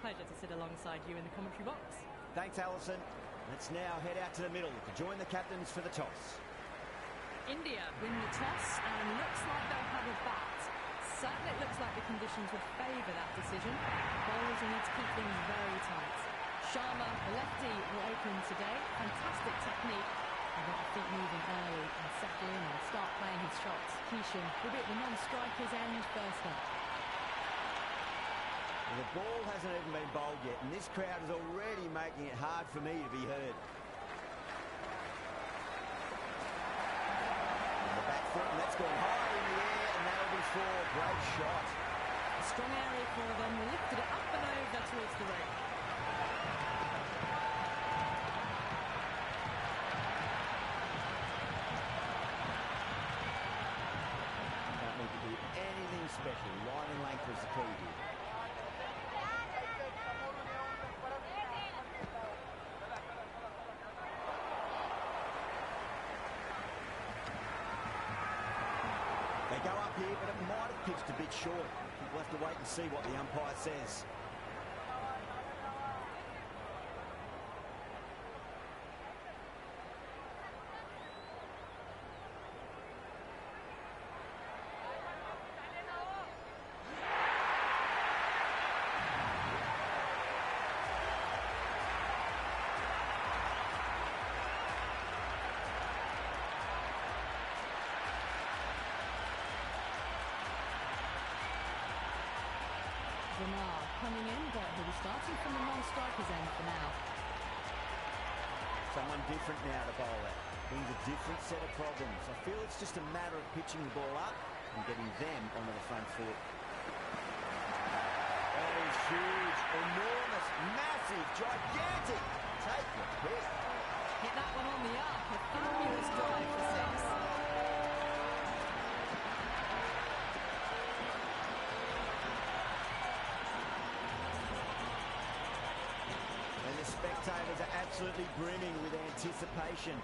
pleasure to sit alongside you in the commentary box. Thanks, Alison. Let's now head out to the middle to join the captains for the toss. India win the toss and looks like they'll have a bat. Certainly it looks like the conditions would favour that decision. Bowlers will need to keep things very tight. Sharma, the lefty, will open today. Fantastic technique. He'll get the feet moving early and settle in and start playing his shots. Kishan will be at the non-striker's end first up. Well, the ball hasn't even been bowled yet, and this crowd is already making it hard for me to be heard. And that's gone high in the air, and that'll be four. Great shot. A strong area for them. Lifted it up and over towards the rope. Don't need to do anything special. Line and length is the key here. They go up here, but it might have pitched a bit short. We'll have to wait and see what the umpire says. Coming in, but he'll be starting from the non-striker's end for now. Someone different now to bowl at. Brings a different set of problems. I feel it's just a matter of pitching the ball up and getting them onto the front foot. That is huge, enormous, massive, gigantic. Take the pick. Hit that one on the arc. A fabulous dive for six. Spectators are absolutely brimming with anticipation.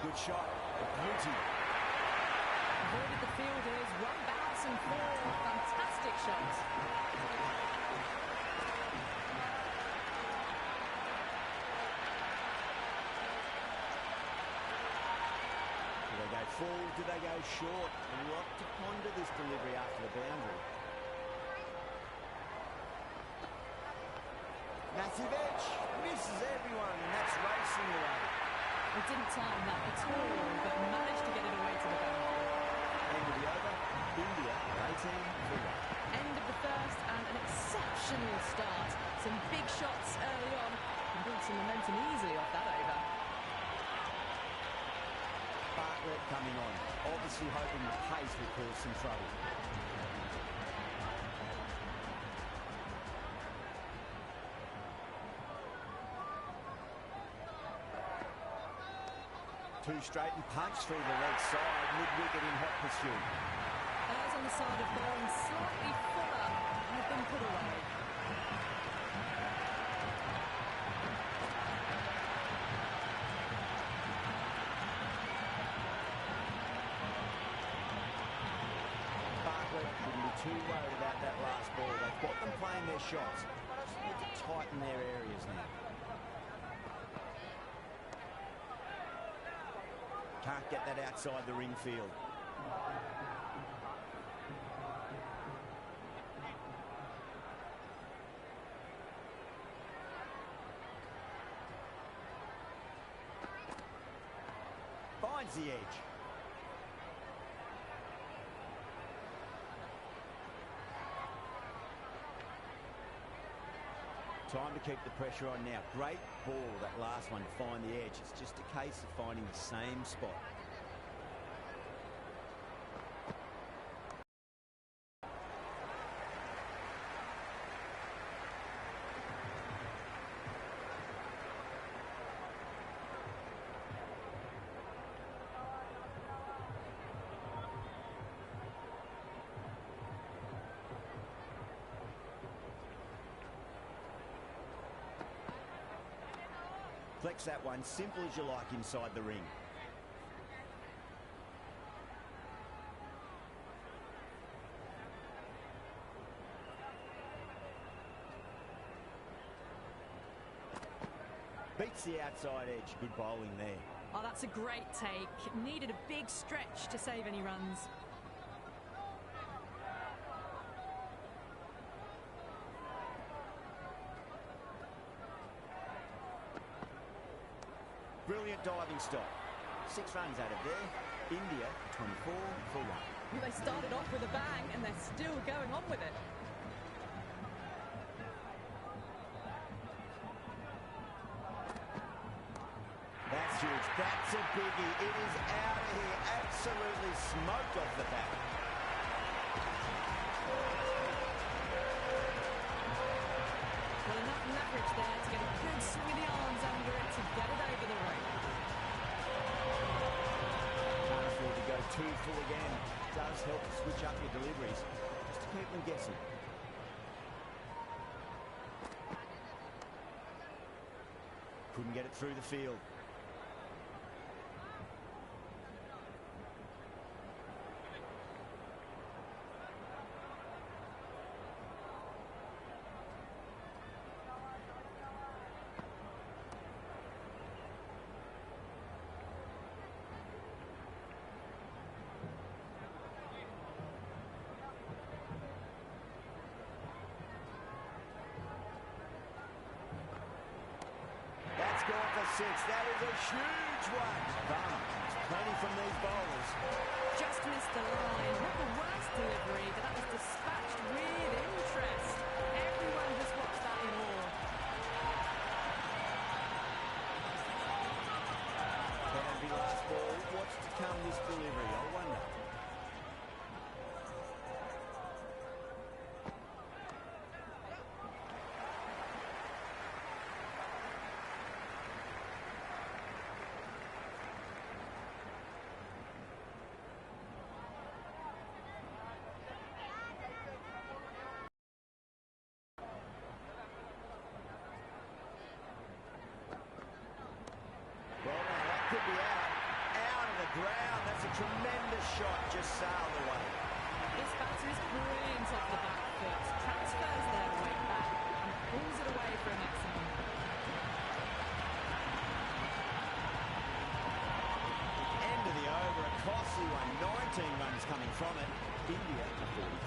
Good shot, a beauty. Avoided the fielders, one bounce and four. Fantastic shots. Do they go full? Do they go short? A lot to ponder this delivery after the boundary. Massive edge, misses everyone, and that's racing away. They didn't time that at all, but managed to get it away to the boundary. End of the over, India 18 for 1. End of the first and an exceptional start. Some big shots early on and build some momentum easily off that over. Bartlett coming on, obviously hoping the pace will cause some trouble. Two straight and punch through the leg side, mid-wicket in hot pursuit. Eyes on the side of bowling slightly fuller and have been put away. Bartlett wouldn't be too worried about that last ball. They've got them playing their shots. Just need to tighten their areas now. Can't get that outside the ring field. Finds the edge. Time to keep the pressure on now. Great ball, that last one, to find the edge. It's just a case of finding the same spot. Flex that one, simple as you like inside the ring. Beats the outside edge. Good bowling there. Oh, that's a great take. Needed a big stretch to save any runs. Brilliant diving stop. 6 runs out of there. India 24 for 1. Well, they started off with a bang and they're still going on with it. That's huge. That's a biggie. It is out of here. Absolutely smoked off the bat. Well, enough leverage there to get a good swing of the arms under it to get it over the rope. Can't afford to go too full again. Does help to switch up your deliveries, just to keep them guessing. Couldn't get it through the field. Gone for 6. That is a huge one. Barner, there's plenty from these bowlers. Just missed the line. Not the worst delivery, but that was dispatched with interest. Everyone just watched that in awe. Can be last ball. What's to come this delivery? I wonder. Could be out of the ground. That's a tremendous shot, just sailed away. This batter is brilliant off the back foot, transfers their weight back and pulls it away for an excellent. End of the over, a costly one. 19 runs coming from it. India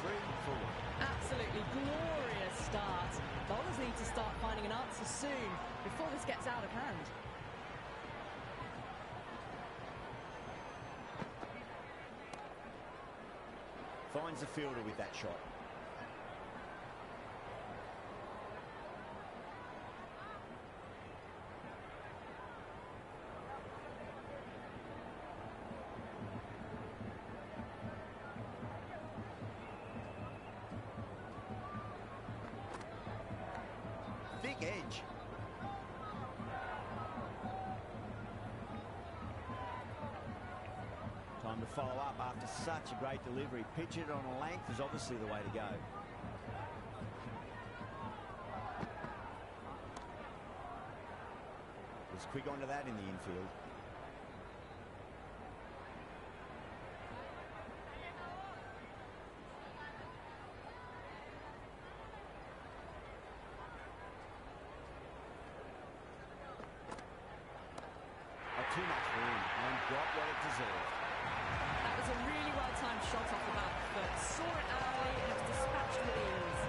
43 for 1. Absolutely glorious start. Bowlers need to start finding an answer soon before this gets out of hand. Finds the fielder with that shot. Thick edge. Time to follow up after such a great delivery. Pitch it on a length is obviously the way to go. Was quick onto that in the infield. Too much room and got what it deserved. That was a really well-timed shot off the back foot. Saw it early and it was dispatched with ease.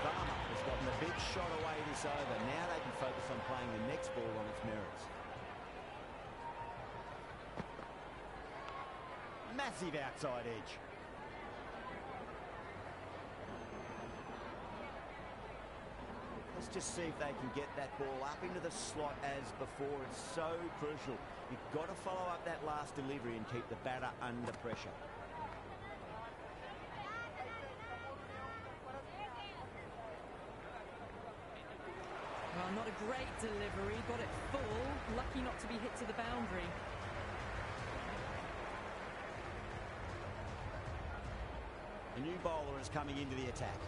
Barner has gotten a big shot away this over. Now they can focus on playing the next ball on its merits. Massive outside edge. Let's just see if they can get that ball up into the slot as before. It's so crucial. You've got to follow up that last delivery and keep the batter under pressure. Well, not a great delivery. Got it full. Lucky not to be hit to the boundary. new bowler is coming into the attack.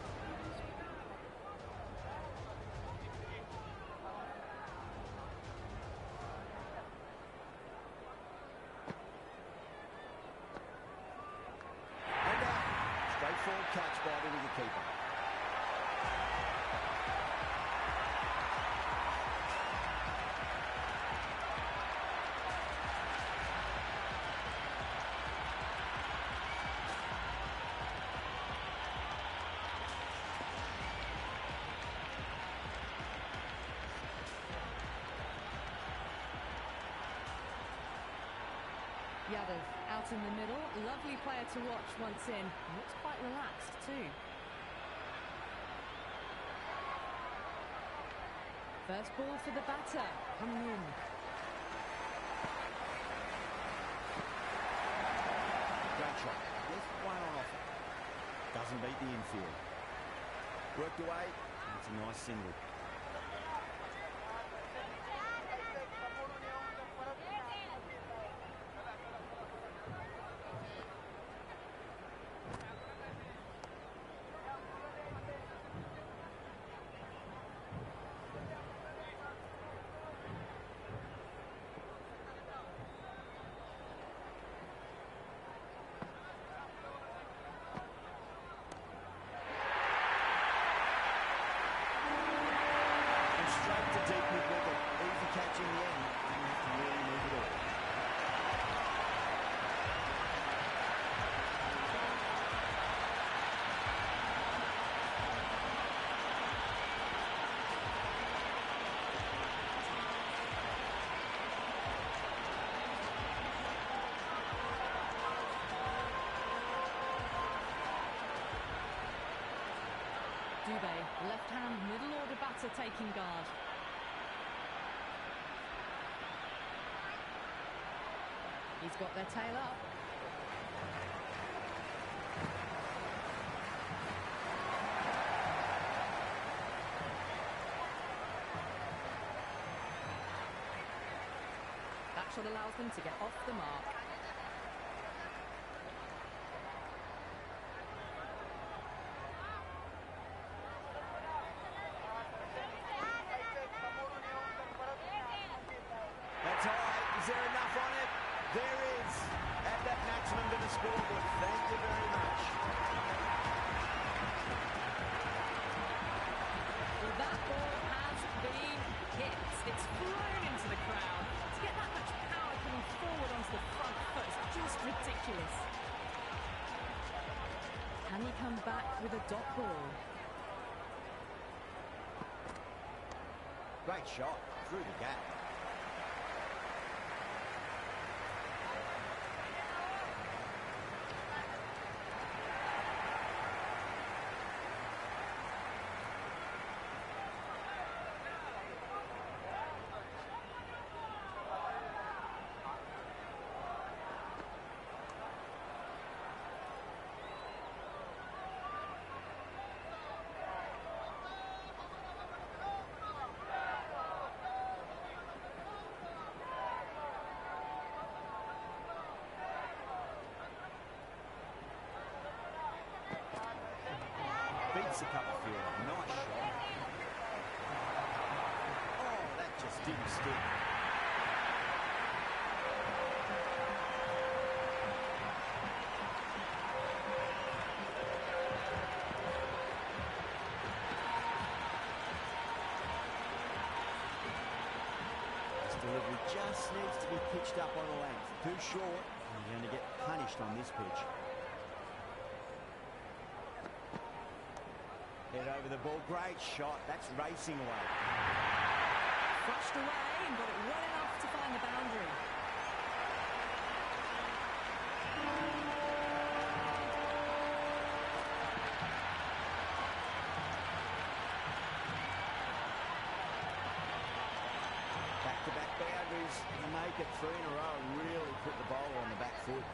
And out. Straightforward catch by the wicketkeeper. Yadav out in the middle. Lovely player to watch once in. Looks quite relaxed too. First ball for the batter. Coming in. Great shot. Left one on offer. Doesn't beat the infield. Worked away. That's a nice single. Dubé, left-hand middle order batter taking guard. He's got their tail up. That shot allows them to get off the mark. Is there enough on it? There is. Add that maximum to the scoreboard. Thank you very much. Well, that ball has been hit. It's flown into the crowd. To get that much power coming forward onto the front foot is just ridiculous. Can he come back with a dot ball? Great shot. Through the gap. Beats the cover fielder. Nice shot. Oh, that just didn't stick. This delivery just needs to be pitched up on a length. Too short, and you're going to get punished on this pitch. Head over the ball. Great shot. That's racing away. Flushed away and got it well enough to find the boundary. Back-to-back boundaries and make it 3 in a row and really put the bowler on the back foot.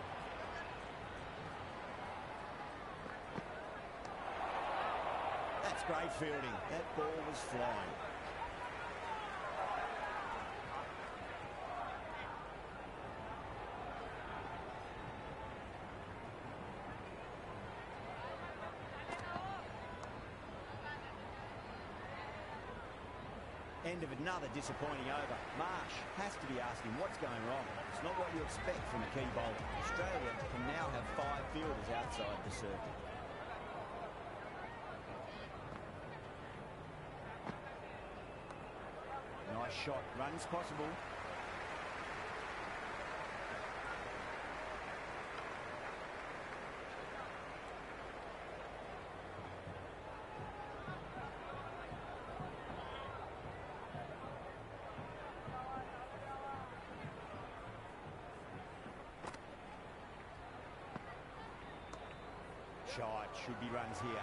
That's great fielding. That ball was flying. End of another disappointing over. Marsh has to be asking what's going wrong. It's not what you expect from a key bowler. Australia can now have 5 fielders outside the circle. Nice shot. Runs possible. Shot. Should be runs here.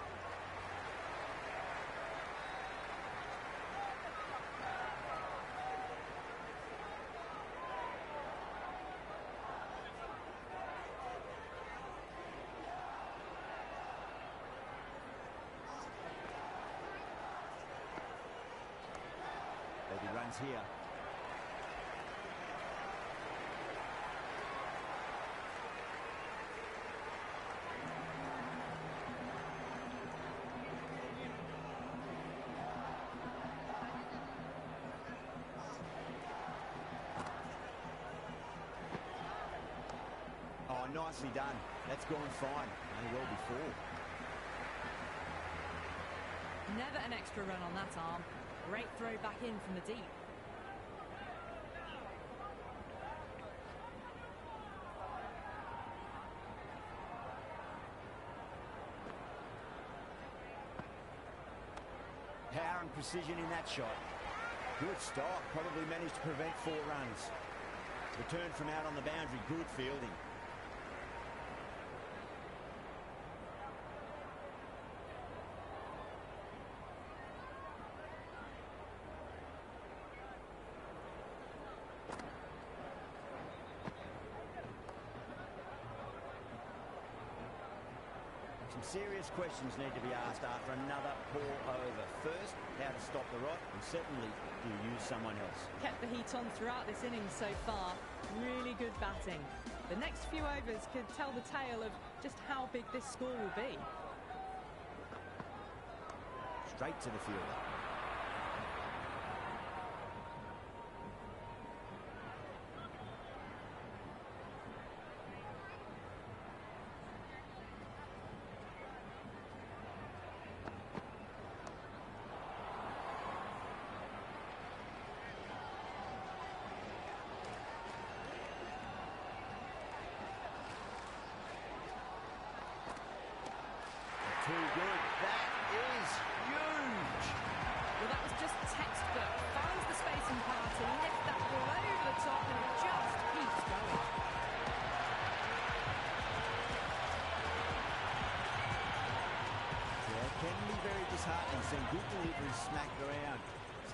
Maybe runs here. Oh, nicely done. That's gone fine. Only well before. Never an extra run on that arm. Great throw back in from the deep. Power and precision in that shot. Good stop. Probably managed to prevent 4 runs. Return from out on the boundary. Good fielding. Some serious questions need to be asked after another poor over. First, how to stop the rot, and secondly, do you use someone else? Kept the heat on throughout this innings so far. Really good batting. The next few overs could tell the tale of just how big this score will be. Straight to the fielder. Too good. That is huge. Well, that was just textbook. Finds the space and power to lift that ball over the top, and it just keeps going. Yeah, it can be very disheartening seeing good deliveries smacked around.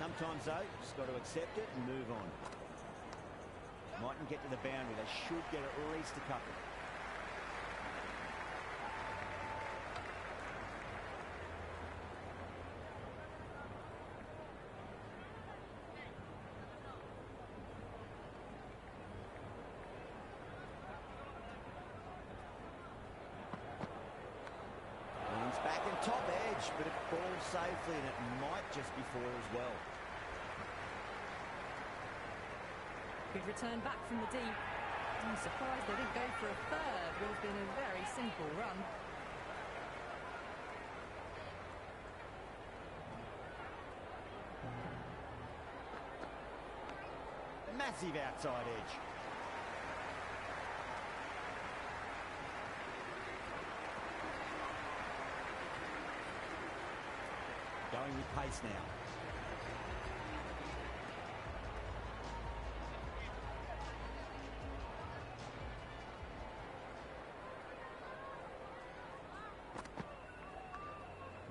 Sometimes, though, just got to accept it and move on. Mightn't get to the boundary. They should get at least a couple. Back and top edge, but it falls safely, and it might just be 4 as well. Good return back from the deep. I'm surprised they didn't go for a third. Would have been a very simple run. Massive outside edge. Going with pace now.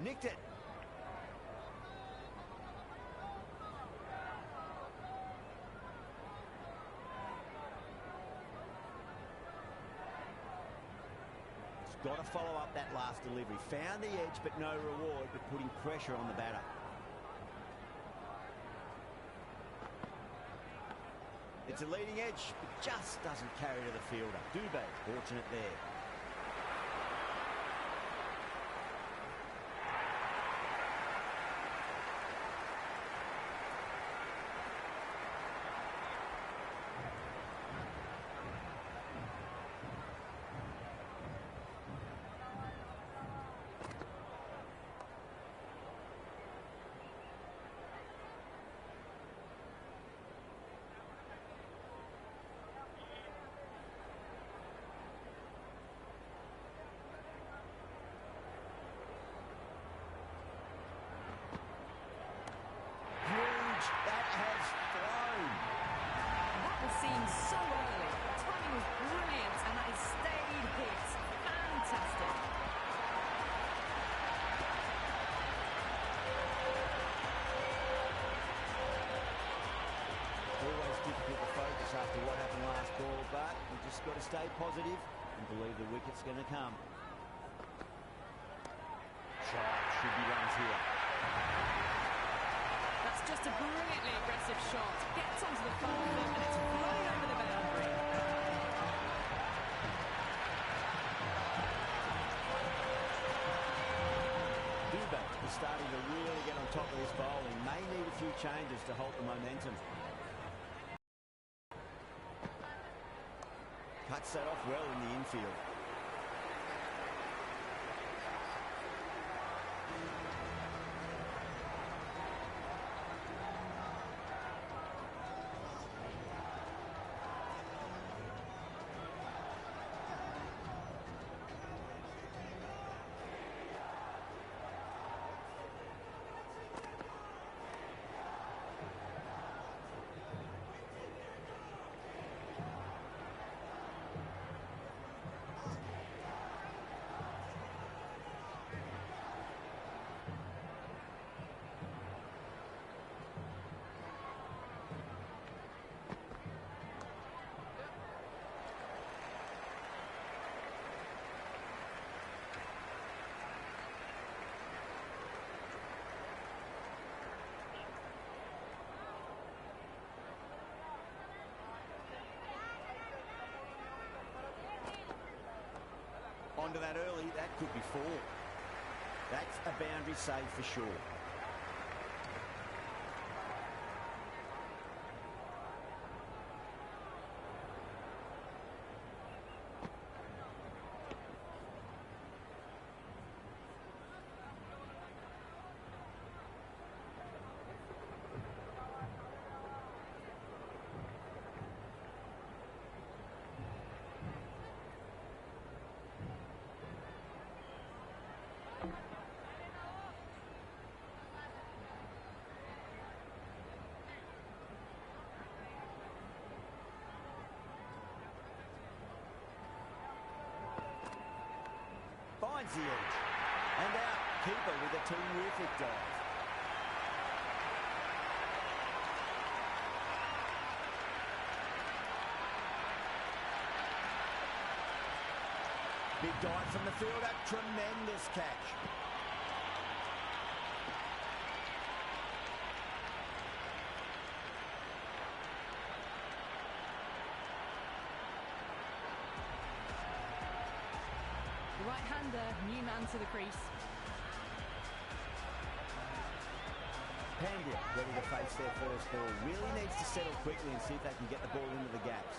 Nicked it. Got to follow up that last delivery. Found the edge, but no reward, but putting pressure on the batter. It's a leading edge, but just doesn't carry to the fielder. Dubé, fortunate there. got to stay positive and believe the wicket's going to come. Shot should be runs here. That's just a brilliantly aggressive shot. Gets onto the front foot and it's flown over the boundary. Dubak is starting to really get on top of this bowling. May need a few changes to halt the momentum. Cuts that off well in the infield. Onto that early, that could be 4. That's a boundary save for sure. Finds the edge. And out. Keeper with a terrific dive. Big dive from the fielder. Tremendous catch. Right-hander, new man to the crease. Pandya ready to face their first ball. Really needs to settle quickly and see if they can get the ball into the gaps.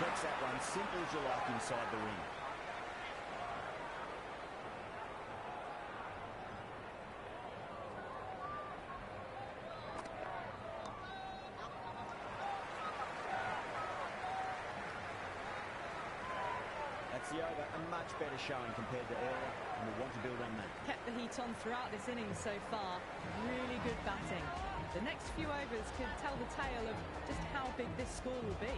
Flex that one, simple as you like inside the ring. That's the over, a much better showing compared to earlier, and we want to build on that. Kept the heat on throughout this innings so far. Really good batting. The next few overs could tell the tale of just how big this score will be.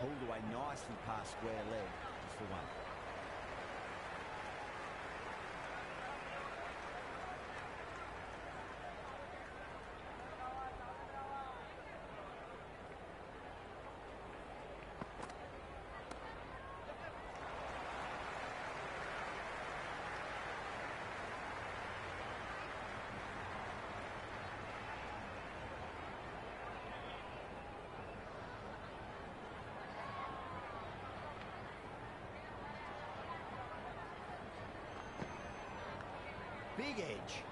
Pulled away nicely past square leg. It's the one. Big edge.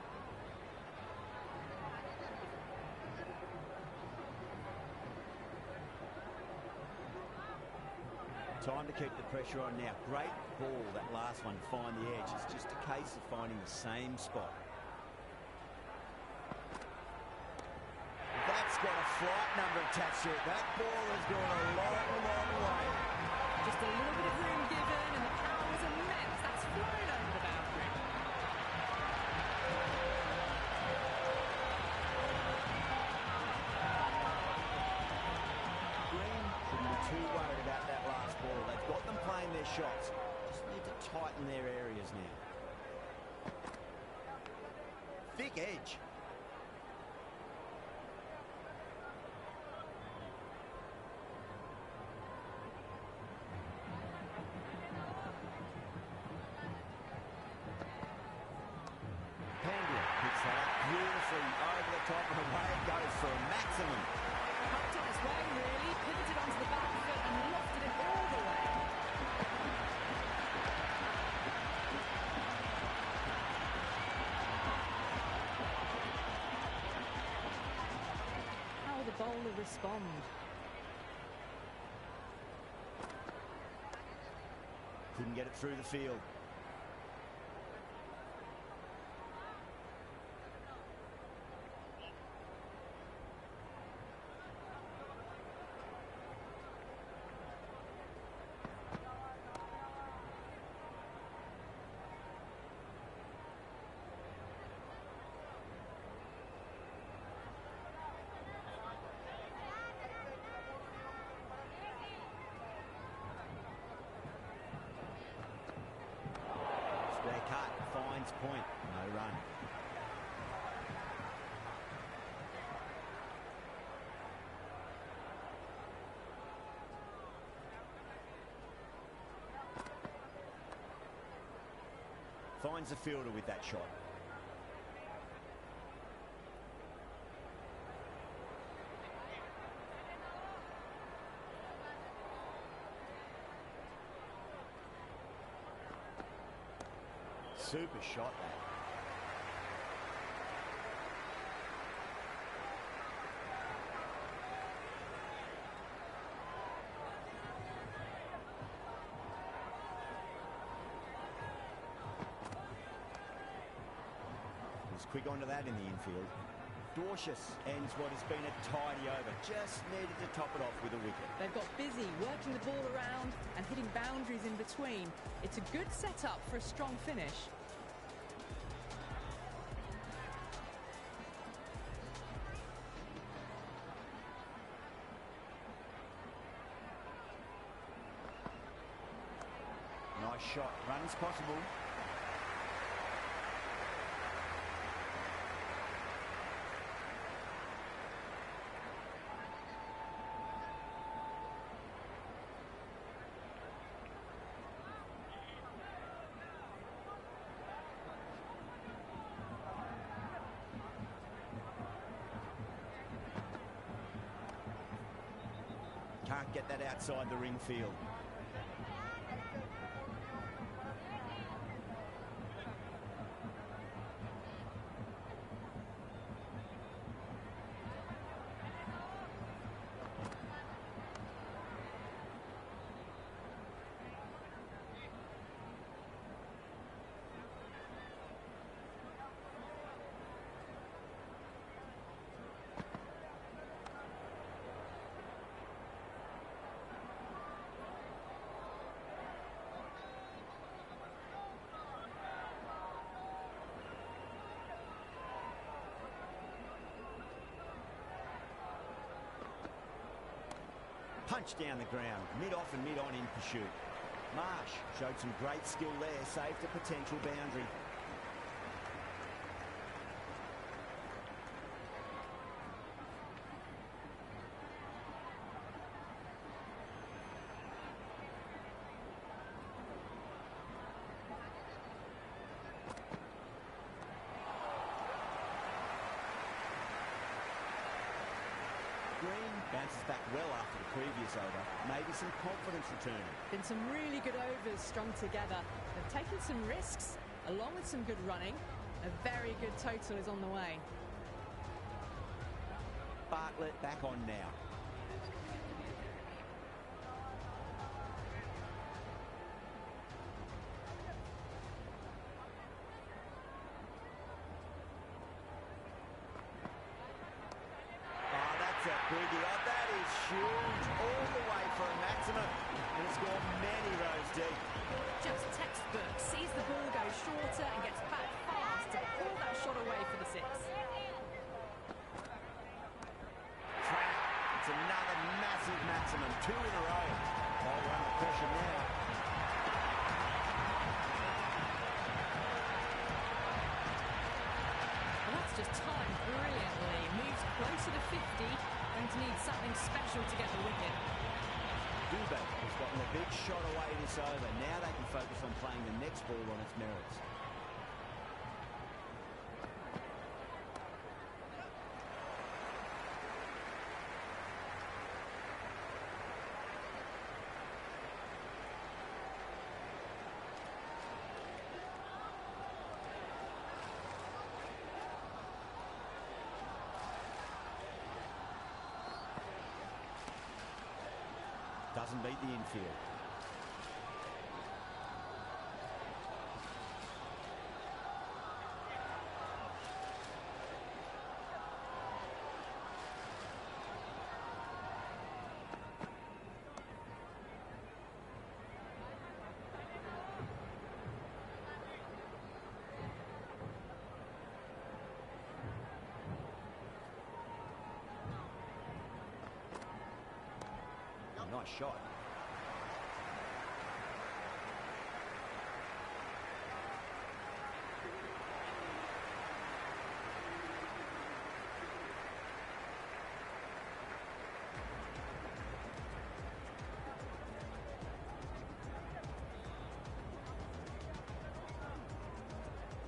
Time to keep the pressure on now. Great ball, that last one, to find the edge. It's just a case of finding the same spot. That's got a flight number attached to it. That ball has gone a long, long way. Just a little bit of room given and the power was immense. That's flown over the boundary. Green shouldn't be too worried about that last ball. shots. Just need to tighten their areas now. Thick edge. Beautifully over the top, and away it goes for a maximum. Hooked on its way, really. Pivoted onto the back foot and lofted it all the way. How will the bowler respond? Couldn't get it through the field. Cut, finds point, no run. Finds the fielder with that shot. Super shot that. Was quick onto that in the infield. Dorcius ends what has been a tidy over. Just needed to top it off with a wicket. They've got busy working the ball around and hitting boundaries in between. It's a good setup for a strong finish. Nice shot. Runs possible. Can't get that outside the ring field. Punch down the ground, mid-off and mid-on in pursuit. Marsh showed some great skill there, saved a potential boundary. Bounces back well after the previous over. Maybe some confidence returning. Been some really good overs strung together. They've taken some risks, along with some good running. A very good total is on the way. Bartlett back on now. Biggie, oh, that is huge, all the way for a maximum, and it's gone many rows deep. Just textbook, sees the ball go shorter and gets back fast to pull that shot away for the six. Track, it's another massive maximum, 2 in a row. Bowler under pressure now. just timed brilliantly. Moves closer to 50. Going to need something special to get the wicket. Dubé has gotten a big shot away this over. Now they can focus on playing the next ball on its merits. Doesn't beat the infield. Nice shot.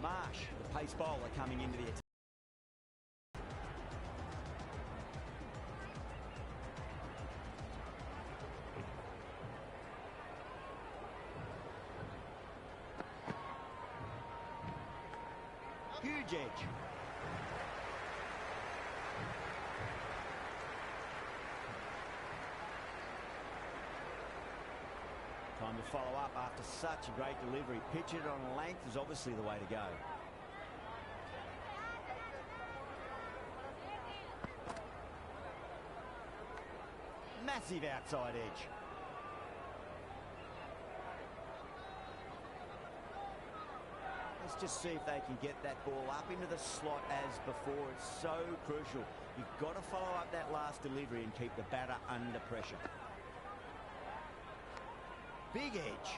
Marsh, the pace bowler, coming into the attack. Huge edge. Time to follow up after such a great delivery. Pitch it on length is obviously the way to go. Massive outside edge. Let's just see if they can get that ball up into the slot as before. It's so crucial. You've got to follow up that last delivery and keep the batter under pressure. Big edge.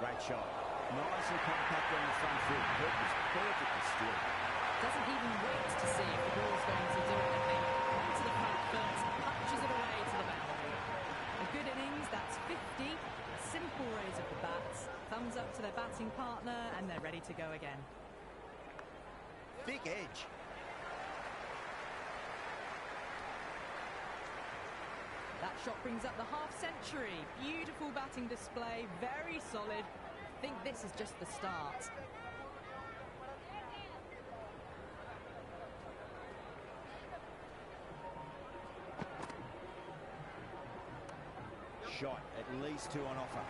Great shot. Nice and compact on the front foot. That was perfectly still. Doesn't even wait to see if the ball's going to do anything. Onto the front foot, punches it away to the boundary. A good innings, that's 50. A simple raise of the bats. Thumbs up to their batting partner, and they're ready to go again. Big edge. That shot brings up the half-century. Beautiful batting display, very solid. I think this is just the start. Shot, at least two on offer.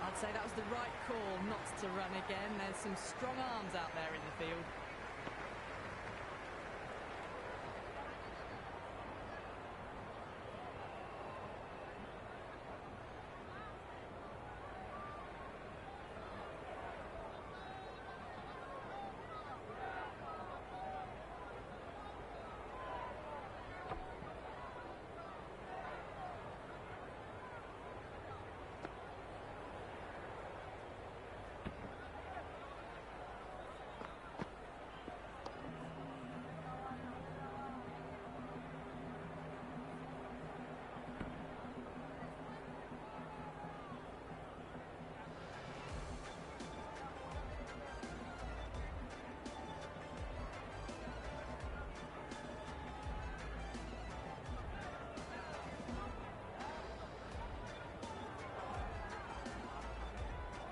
I'd say that was the right call not to run again. There's some strong arms out there in the field.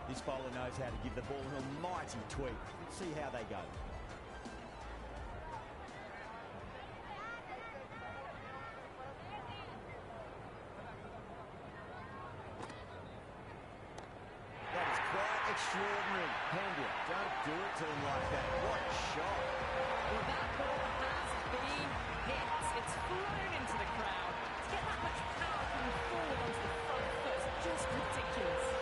This bowler knows how to give the ball an almighty tweak. Let's see how they go. That is quite extraordinary. Pandya, don't do it to him like that. What a shot. Well, that ball has been hit. It's flown into the crowd. To get that much power coming forward onto the front foot is just ridiculous.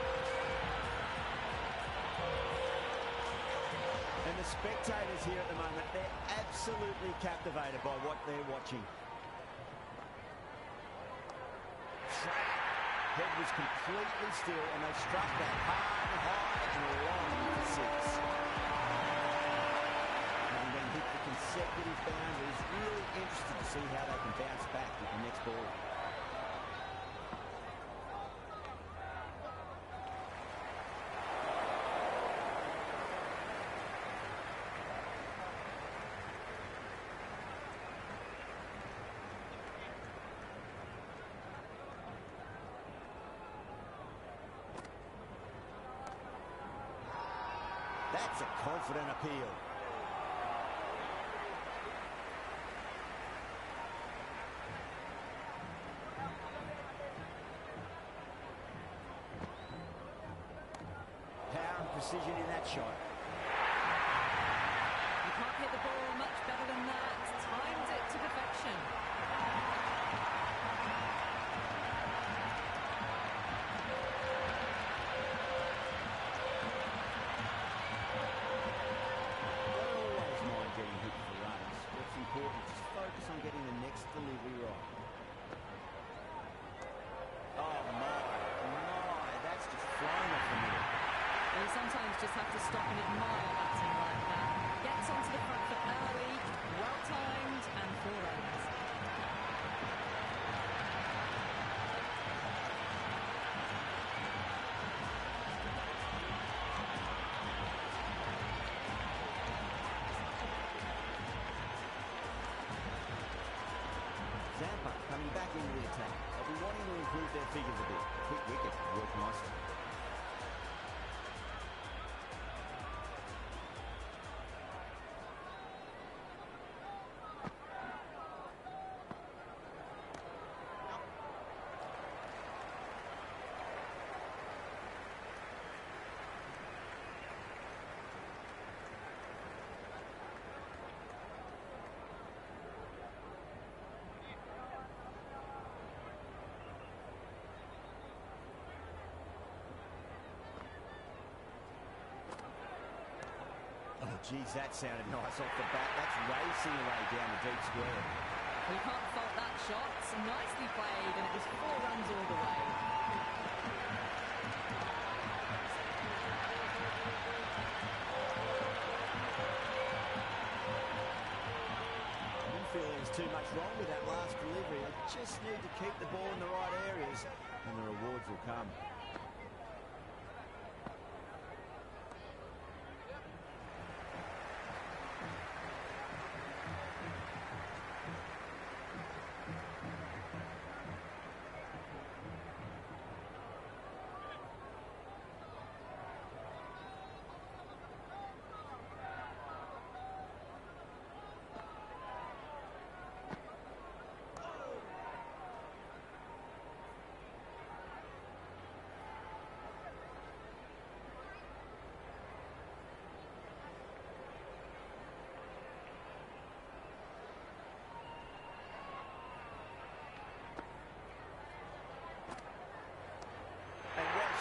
spectators here at the moment, they're absolutely captivated by what they're watching. Head was completely still, and they struck that hard, high, and long for six. And then hit the consecutive boundaries. Really interested to see how they can bounce back with the next ball. That's a confident appeal. Power and precision in that shot. You can't hit the ball much better than that. Timed it to perfection. Important. Just focus on getting the next delivery right. Oh my, that's just flying off the middle. You sometimes just have to stop and admire batting like that. Gets onto the front foot early, well timed, and 4 runs. Coming back into the attack. They'll be wanting to improve their figures a bit. Quick wicket, worked nicely. Geez, that sounded nice off the bat. That's racing away down the deep square. Well, you can't fault that shot. It's nicely played, and it was 4 runs all the way. I didn't feel there was too much wrong with that last delivery. They just need to keep the ball in the right areas, and the rewards will come.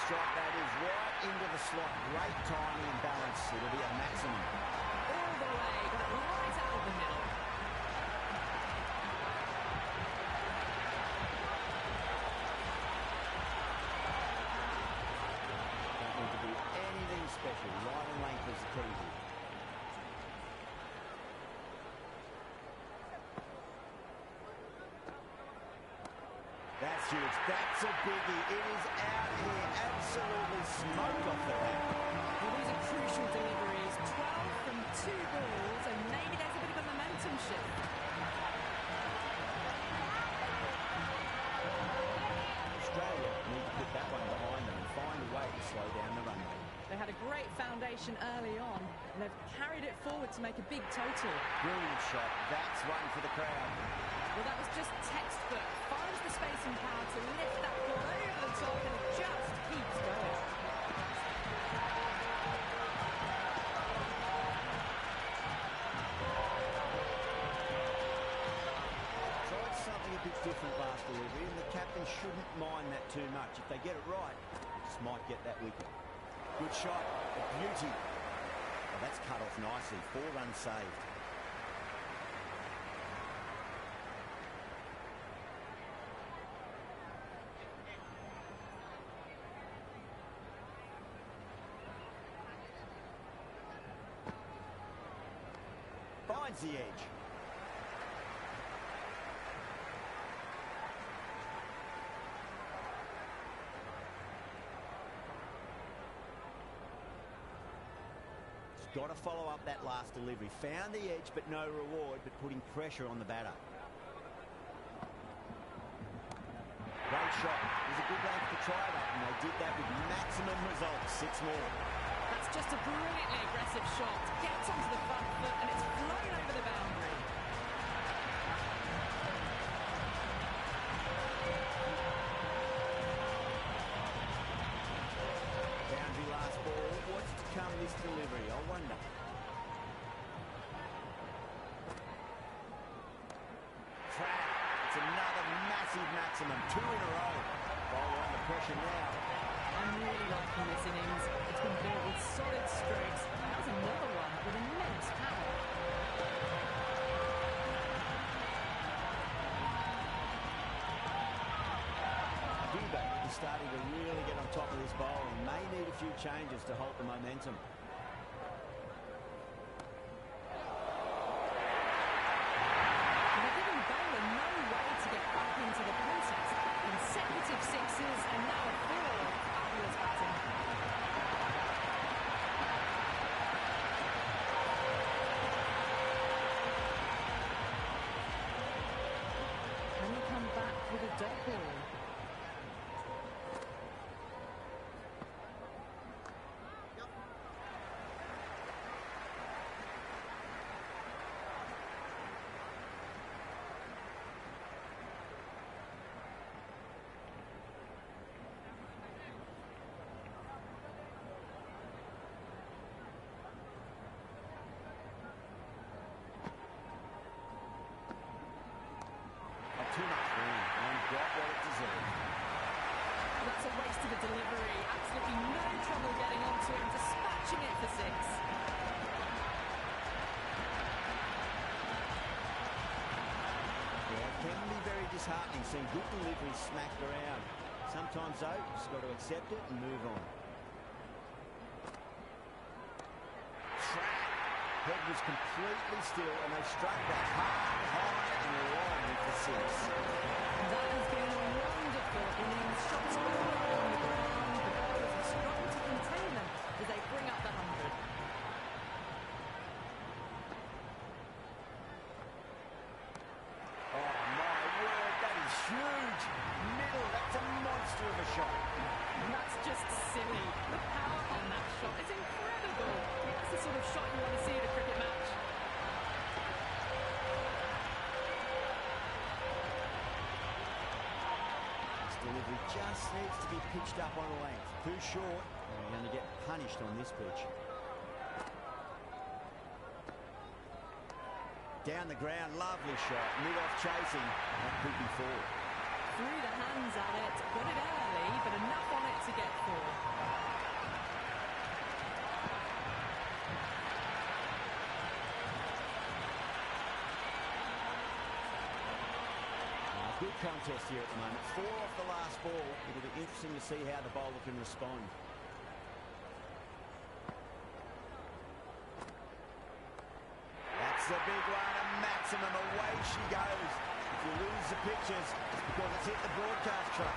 Strike that is right into the slot. Great timing and balance. It'll be a maximum. All the way, got it right out of the middle. Don't need to be anything special. Right and length is the key here. That's huge. That's a biggie. It is out here. Absolutely smoked off the bat. Well, these are crucial deliveries. 12 from 2 balls, and maybe there's a bit of a momentum shift. Australia need to put that one behind them and find a way to slow down the run rate. They had a great foundation early on, and they've carried it forward to make a big total. Brilliant shot. That's one for the crowd. Well, that was just textbook. Finds the space and power to lift that ball over the top, and it just keeps going. Tried something a bit different last delivery, and the captain shouldn't mind that too much. If they get it right, they just might get that wicket. Good shot, a beauty. Oh, that's cut off nicely. 4 runs saved. Finds the edge. Got to follow up that last delivery. Found the edge, but no reward, but putting pressure on the batter. Great shot. It was a good length to try that, and they did that with maximum results. 6 more. That's just a brilliantly aggressive shot. Gets onto the front foot, and it's flown over the boundary. Boundary last ball. What's to come this delivery? I wonder. Track. It's another massive maximum. 2 in a row. Bowler under pressure now. I'm really liking this innings. It's been built with solid strokes. That was another one with immense power. Dubé is starting to really get on top of this bowl and may need a few changes to halt the momentum. They're giving the bowler no way to get back into the contest. Consecutive sixes and now a 4. Fabulous batting. Can he come back with a dot ball? Too much room and got what it deserved. That's a waste of a delivery. Absolutely no trouble getting onto it and dispatching it for 6. Yeah, it can be very disheartening seeing good deliveries smacked around. Sometimes, though, you've just got to accept it and move on. Track. Head was completely still and they struck that hard, high and long for 6. That has been a wonderful innings. Shots all along the ground. The bowlers have struggled to contain them as they bring up the 100. Oh, my word, that is huge. Middle, that's a monster of a shot. And that's just silly. The power on that shot is incredible. That's the sort of shot you want to see in a cricket match. Delivery just needs to be pitched up on a length. Too short, and we're going to get punished on this pitch. Down the ground, lovely shot. Mid-off chasing, that could be 4. Threw the hands at it, got it early, but enough on it to get 4. Good contest here at the moment. 4 off the last ball. It'll be interesting to see how the bowler can respond. That's a big one, a maximum. Away she goes. If you lose the pictures, it's because it's hit the broadcast truck.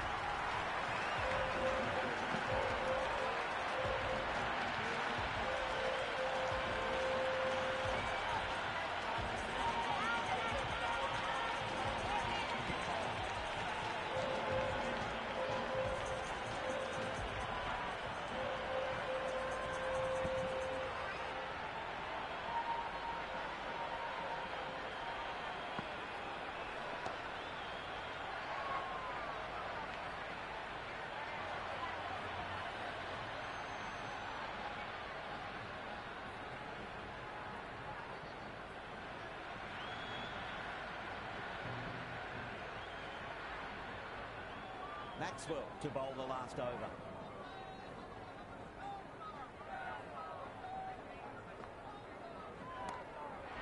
Maxwell to bowl the last over.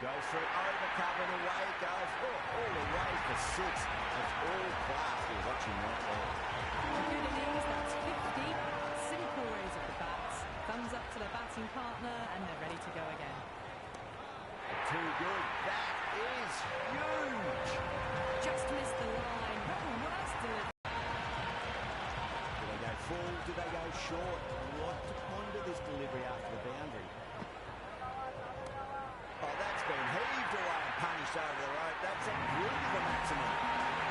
Goes for it, over cover and away it goes. Oh, all the way for 6. It's all class we're watching right there. Good innings, that's 50. Simple raise of the bats. Thumbs up to the batting partner and they're ready to go again. Too good. That is huge. Just missed the line. What a worst delivery. Do they go full? Do they go short? A lot to ponder this delivery after the boundary. Oh, that's been heaved away and punished over the rope. That's a beauty for Maximum.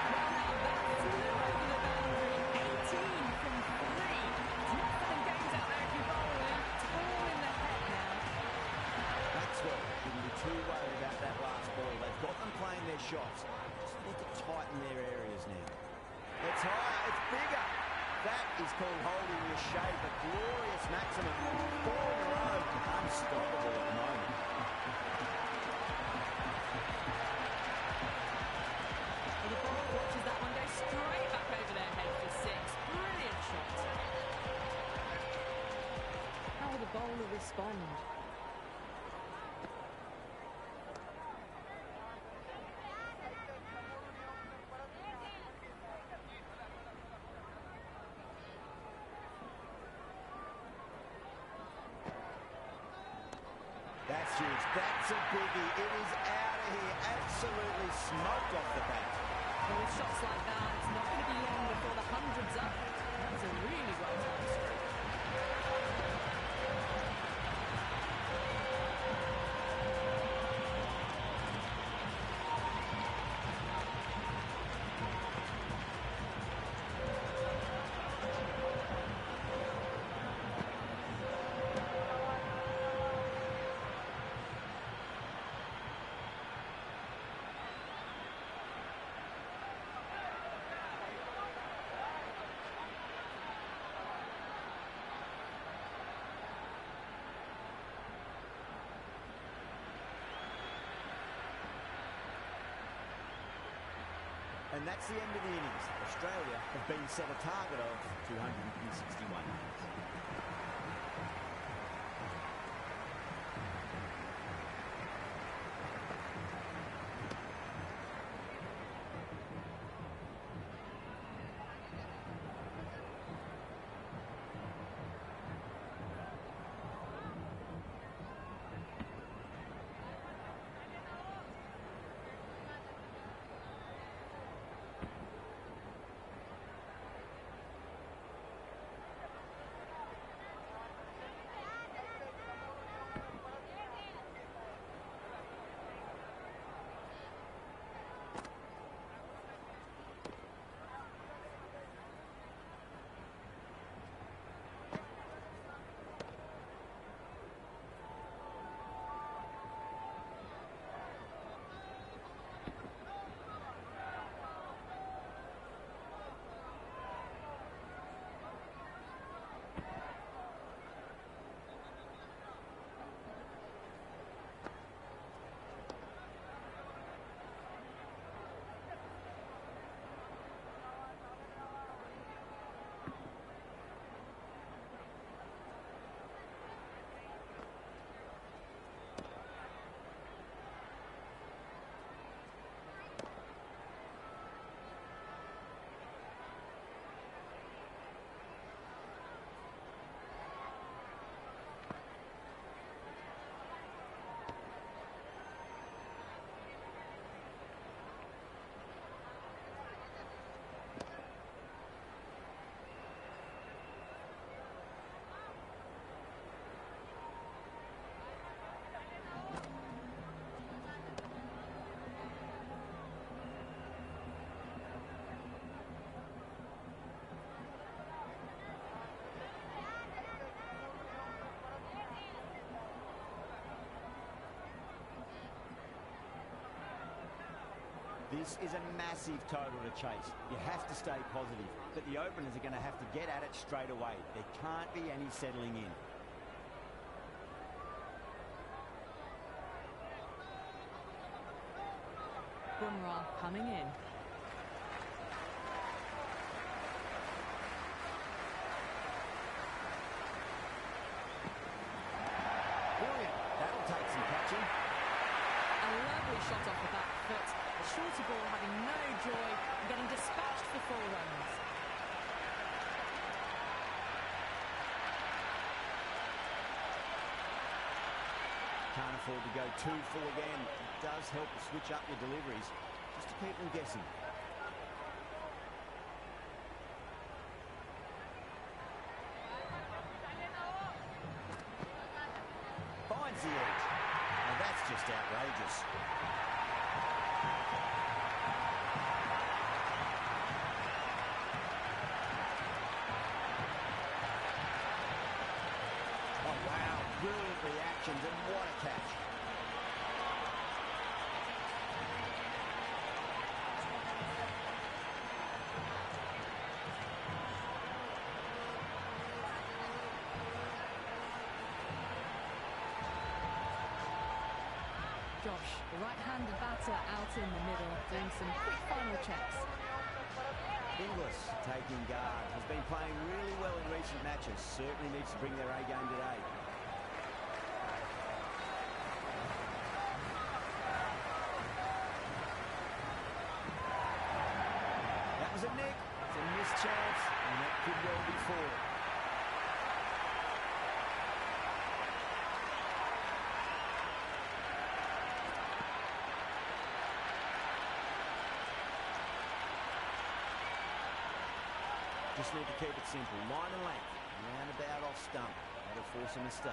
Well, now that's a little over the boundary. 18 from 3. It's not fun and games out there if you bowl it. It's all in the head now. Maxwell shouldn't be too worried about that last ball. They've got them playing their shots. Just need to tighten their areas now. It's higher, it's bigger. That is called holding your shape. A glorious Maximum. 4 in a row. Unstoppable at the moment. Well, the ball watches that one go straight back over their head for 6. Brilliant shot. How will the bowler respond? That's huge. That's a biggie. It is out of here. Absolutely smoked off the bat. Well, with shots like that, it's not going to be long before the 100's up. That was a really well-timed stroke. And that's the end of the innings. Australia have been set a target of 261. This is a massive total to chase. You have to stay positive, but the openers are going to have to get at it straight away. There can't be any settling in. Bumrah coming in. Brilliant. That'll take some catching. A lovely shot off the back foot. The shorter ball having no joy and getting dispatched for 4 runs. Can't afford to go too full again. It does help to switch up your deliveries, just to keep them guessing. Finds the edge. Now that's just outrageous. Oh wow, brilliant reactions and what a catch. Josh, the right-handed batter out in the middle, doing some quick final checks. Inglis taking guard, has been playing really well in recent matches, certainly needs to bring their A game today. That was a nick, it's a missed chance, and that could well be 4. Just need to keep it simple. Line and length. Roundabout off stump. That'll force a mistake.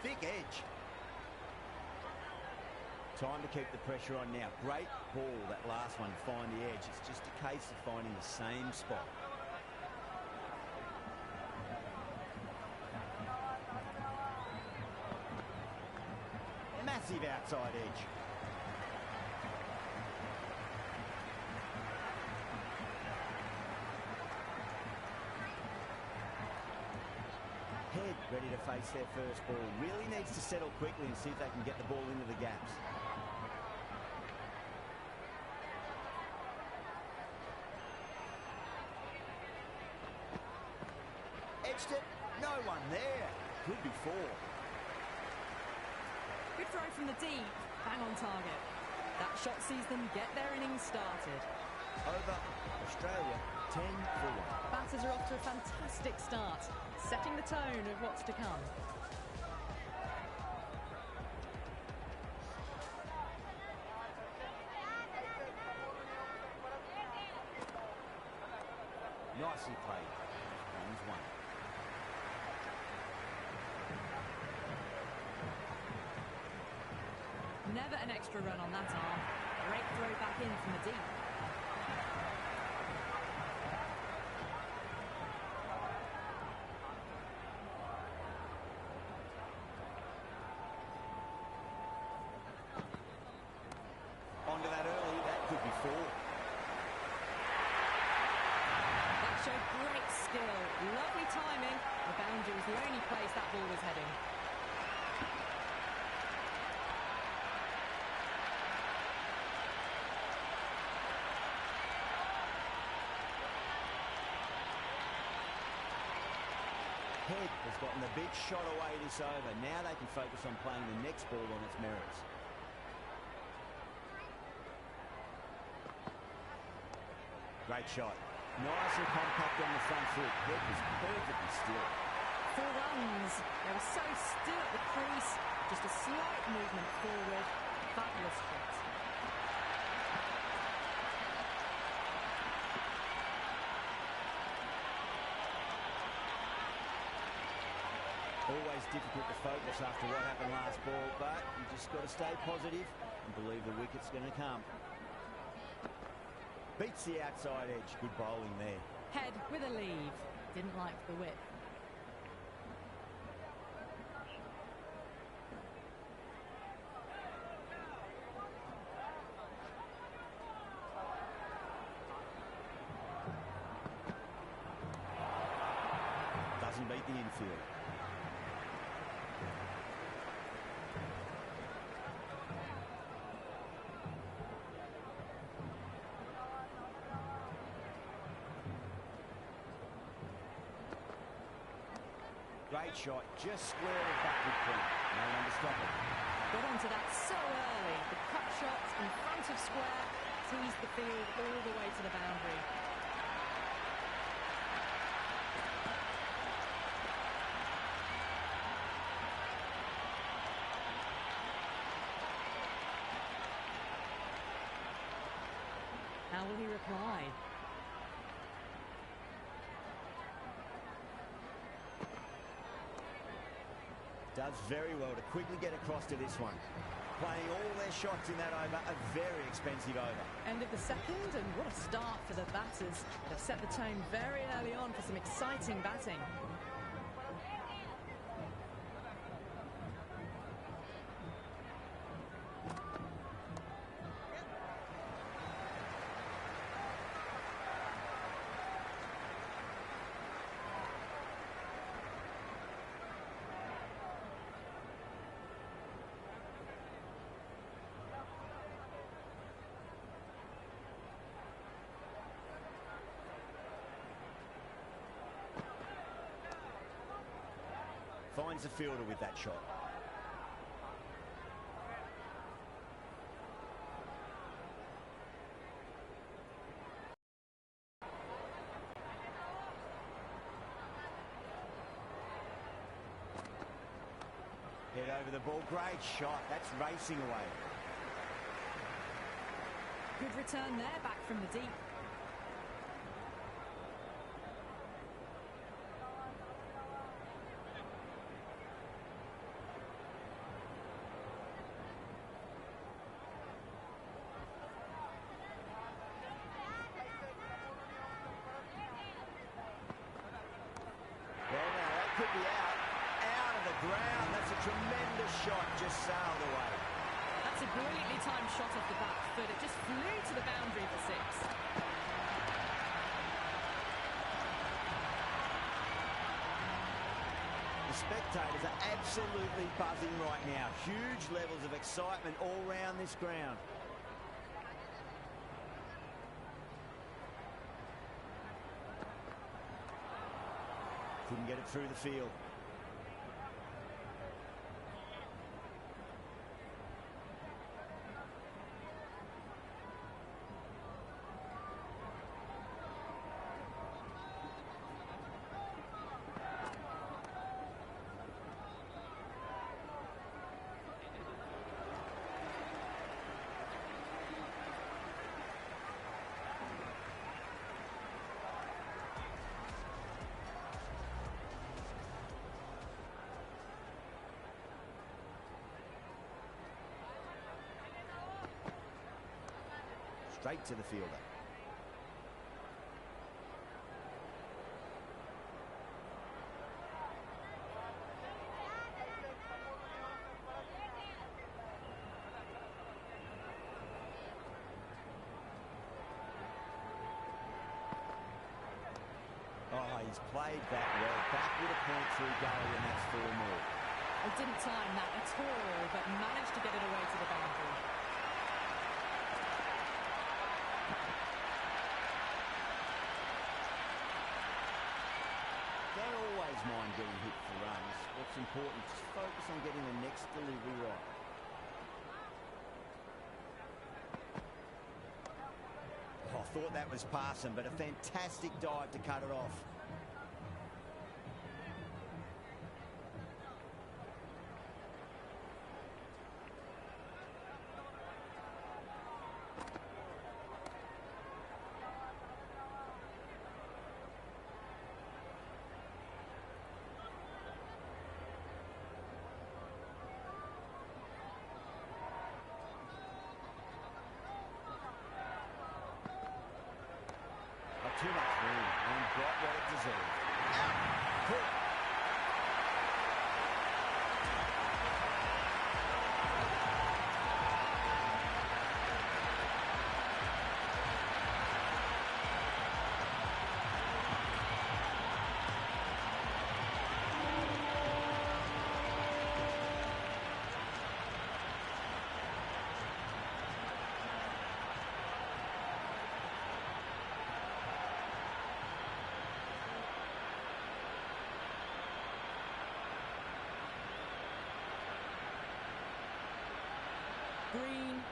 Thick edge. Time to keep the pressure on now. Great ball, that last one, to find the edge. It's just a case of finding the same spot. Massive outside edge. Head ready to face their first ball. Really needs to settle quickly and see if they can get the ball into the gaps. Edged it. No one there. Could be 4. Good throw from the deep, bang on target. That shot sees them get their innings started. Over. Australia 10 for 1. Batters are off to a fantastic start, setting the tone of what's to come. Nicely played. Runs 1. Never an extra run on that arm. Great throw back in from the deep. Onto that early, that could be 4. That showed great skill, lovely timing. The boundary was the only place that ball was heading. Head has gotten the big shot away this over. Now they can focus on playing the next ball on its merits. Great shot. Nice and compact on the front foot. Head was perfectly still. 4 runs. They were so still at the crease. Just a slight movement forward. Fabulous shot. Always difficult to focus after what happened last ball, but you just got to stay positive and believe the wicket's going to come. Beats the outside edge. Good bowling there. Head with a leave. Didn't like the whip. Doesn't beat the infield. great shot, just square it back with point. No one to stop it. Got onto that so early. The cut shot in front of square teased the field all the way to the boundary. How will he reply? Does very well to quickly get across to this one. Playing all their shots in that over, a very expensive over. End of the second, and what a start for the batters. They've set the tone very early on for some exciting batting. Finds the fielder with that shot. Head over the ball, great shot. That's racing away. Good return there, back from the deep. Could be out of the ground. That's a tremendous shot, just sailed away. That's a brilliantly timed shot off the back foot. It just flew to the boundary for six. The spectators are absolutely buzzing right now. Huge levels of excitement all round this ground. Couldn't get it through the field. Straight to the fielder. Oh, he's played that well. Back with a point through gully, and that's 4 more. He didn't time that at all, but managed to get it away to the boundary. Don't always mind getting hit for runs. What's important is just focus on getting the next delivery right. Oh, I thought that was passing, but a fantastic dive to cut it off. Too much room and got what it deserved. Out. Cool.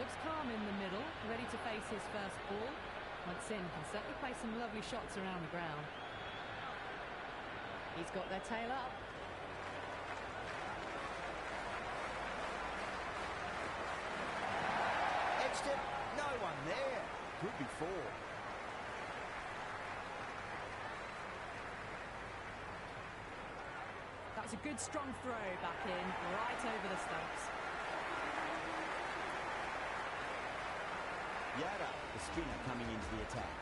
Looks calm in the middle, ready to face his first ball. Once in, can certainly play some lovely shots around the ground. He's got their tail up. Edged it, no one there. Could be four. That's a good strong throw back in, right over the stumps. Yada, the spinner, coming into the attack.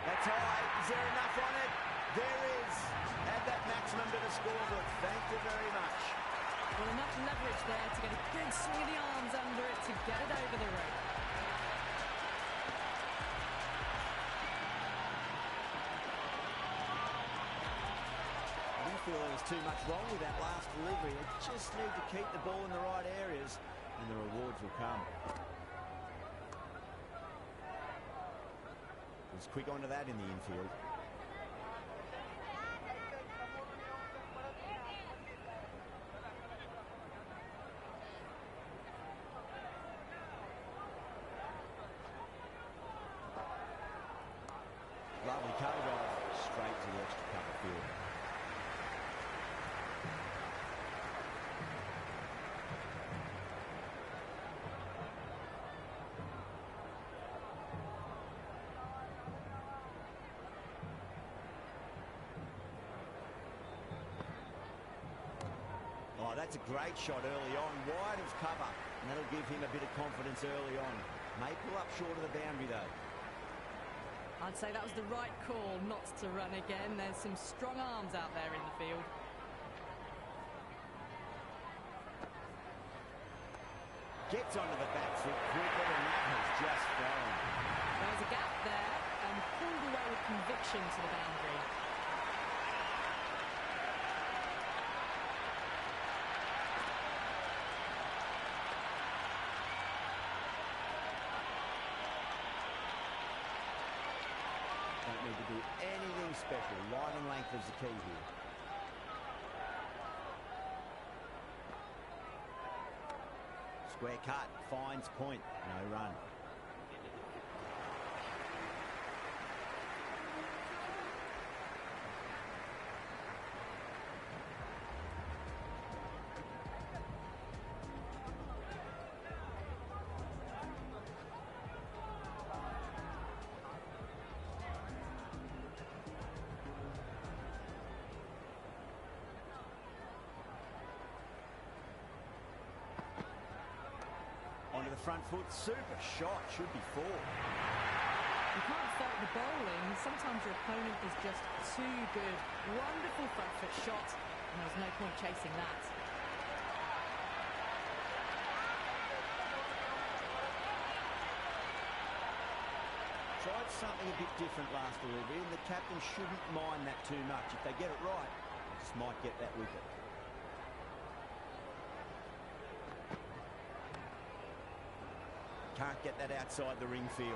That's high. Is there enough on it? There is. Add that maximum to the scorebook. Thank you very much. Well, enough leverage there to get a good swing of the arms under it to get it over the rope. Feel there was too much wrong with that last delivery. They just need to keep the ball in the right areas and the rewards will come. Was quick onto that in the infield. Lovely cover drive straight to the extra cover field. Oh, that's a great shot early on, wide of cover, and that'll give him a bit of confidence early on. May pull up short of the boundary though. I'd say that was the right call not to run again. There's some strong arms out there in the field. Gets onto the back foot quicker, and that has just thrown. There was a gap there and pulled away with conviction to the boundary. Don't need to do anything special. Line and length is the key here. Square cut, finds point, no run. Onto the front foot, super shot, should be four. You can't fault the bowling. Sometimes your opponent is just too good. Wonderful front foot shot, and there's no point chasing that. Tried something a bit different last delivery, and the captain shouldn't mind that too much. If they get it right, they just might get that wicket. Can't get that outside the ring field.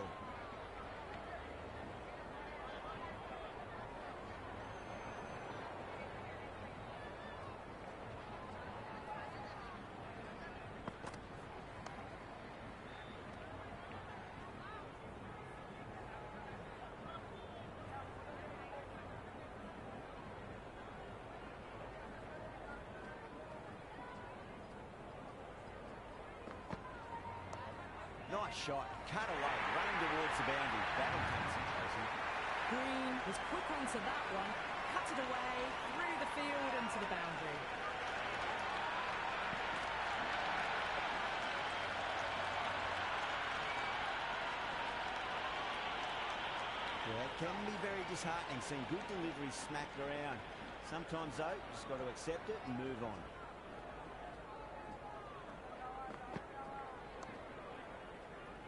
Nice shot, cut away, running towards the boundary. That'll concentration. Green was quick onto that one, cut it away, through the field into the boundary. Yeah, it can be very disheartening seeing good deliveries smacked around. Sometimes though, just got to accept it and move on.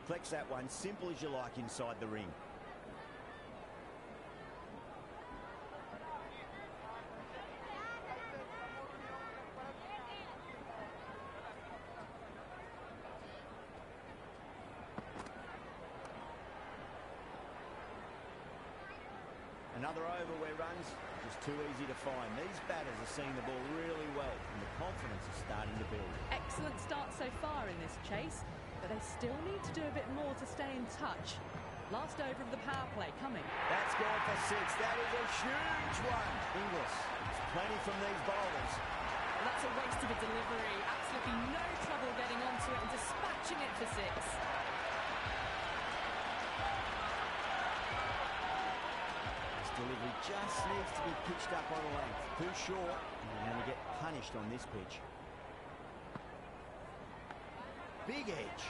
Flex that one, simple as you like inside the ring. Another over where runs just too easy to find. These batters are seeing the ball really well, and the confidence is starting to build. Excellent start so far in this chase, but they still need to do a bit more to stay in touch. Last over of the power play coming. That's gone for 6. That is a huge one. Inglis, there's plenty from these bowlers. Well, that's a waste of a delivery. Absolutely no trouble getting onto it and dispatching it for 6. This delivery just needs to be pitched up on a length. Too short, and you're going to get punished on this pitch. Big edge.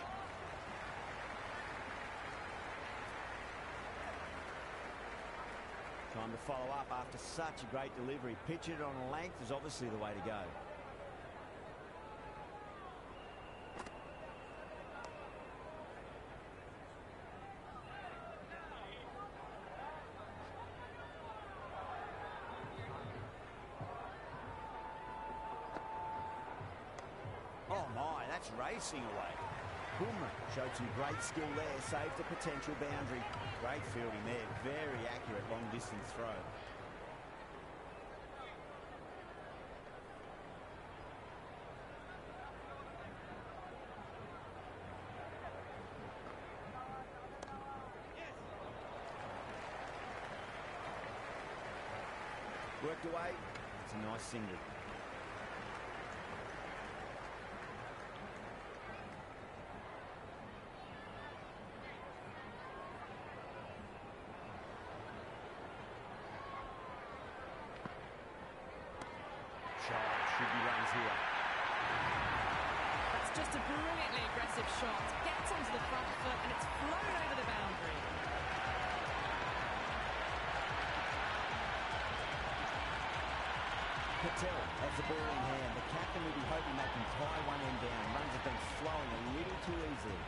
Time to follow up after such a great delivery. Pitch it on a length is obviously the way to go. Oh my, that's racing away. Boomer showed some great skill there, saved a potential boundary. Great fielding there, very accurate long distance throw. Worked away, it's a nice single. Should be runs here. That's just a brilliantly aggressive shot. Gets onto the front foot and it's flown over the boundary. Patel has the ball in hand. The captain will be hoping they can tie one end down. Runs have been flowing a little too easily.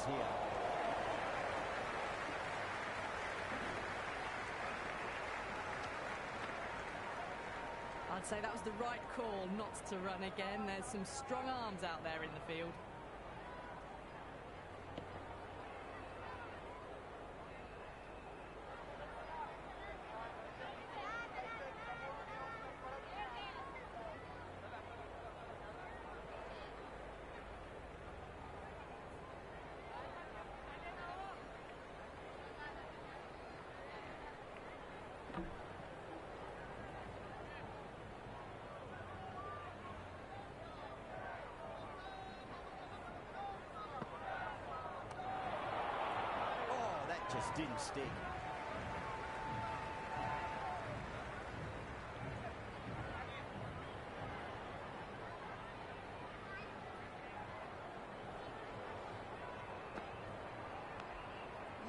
Here. I'd say that was the right call not to run again. There's some strong arms out there in the field. Just didn't stick.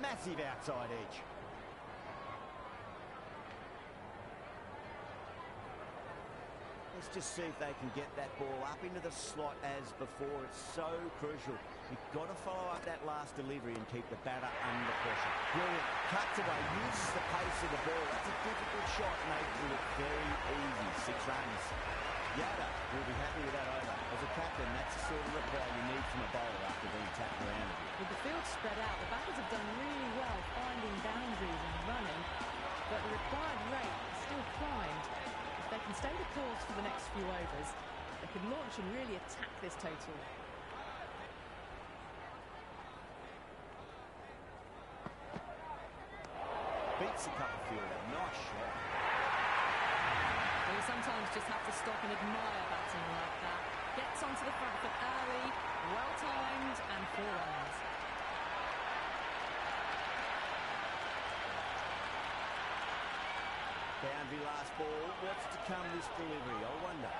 Massive outside edge. Let's just see if they can get that ball up into the slot as before. It's so crucial. You've got to follow up that last delivery and keep the batter under pressure. Brilliant. Cuts away. Uses the pace of the ball. That's a difficult shot. Made it look very easy. 6 runs. Yada will be happy with that over. As a captain, that's the sort of reply you need from a bowler after being tapped around. With the field spread out, the batters have done really well finding boundaries and running, but the required rate is still climbed. If they can stay the course for the next few overs, they can launch and really attack this total. Beats the cover fielder. Nice shot. Well, you sometimes just have to stop and admire batting like that. Gets onto the front foot early, well timed, and 4 runs. Boundary last ball. What's to come this delivery? I wonder.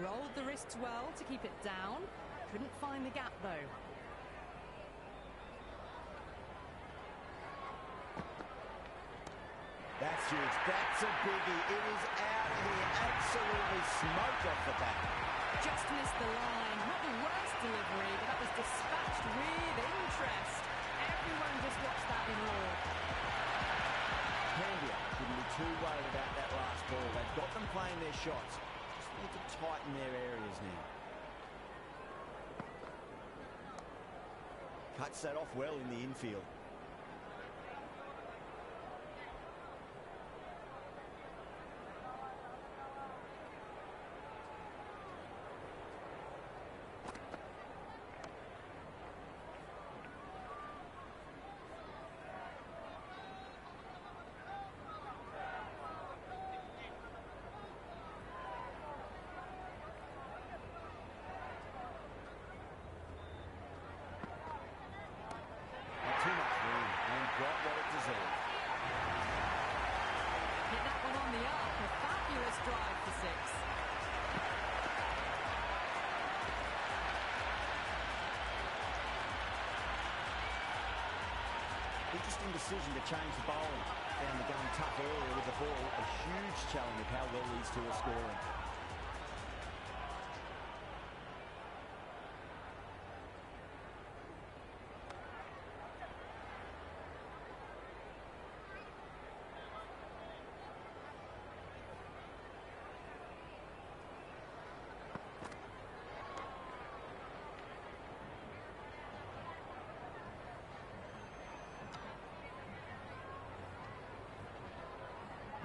Rolled the wrists well to keep it down. Couldn't find the gap, though. That's huge. That's a biggie. It is out of here. Absolutely smoked off the bat. Just missed the line. Not the worst delivery, but that was dispatched with interest. Everyone just watched that in awe. Candia shouldn't be too worried about that last ball. They've got them playing their shots. Just need to tighten their areas now. Cuts that off well in the infield. Hit that one on the arc. A fabulous drive for six. Interesting decision to change the bowling. Found the gun tough earlier with the ball. A huge challenge of how well these two are scoring.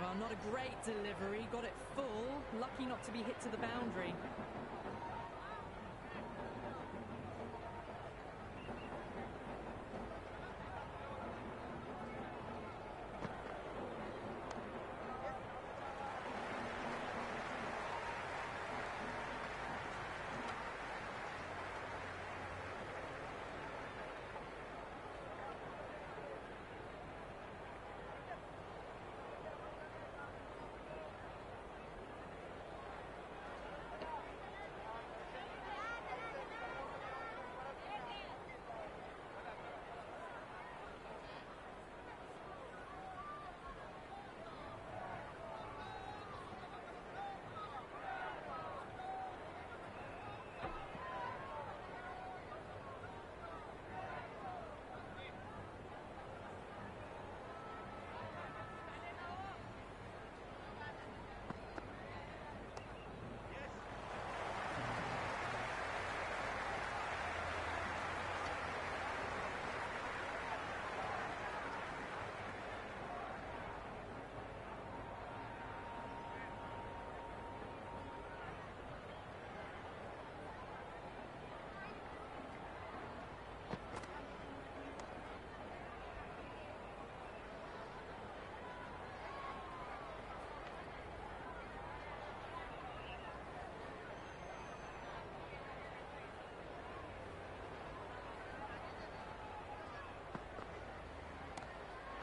Well, not a great delivery. Got it full. Lucky not to be hit to the boundary.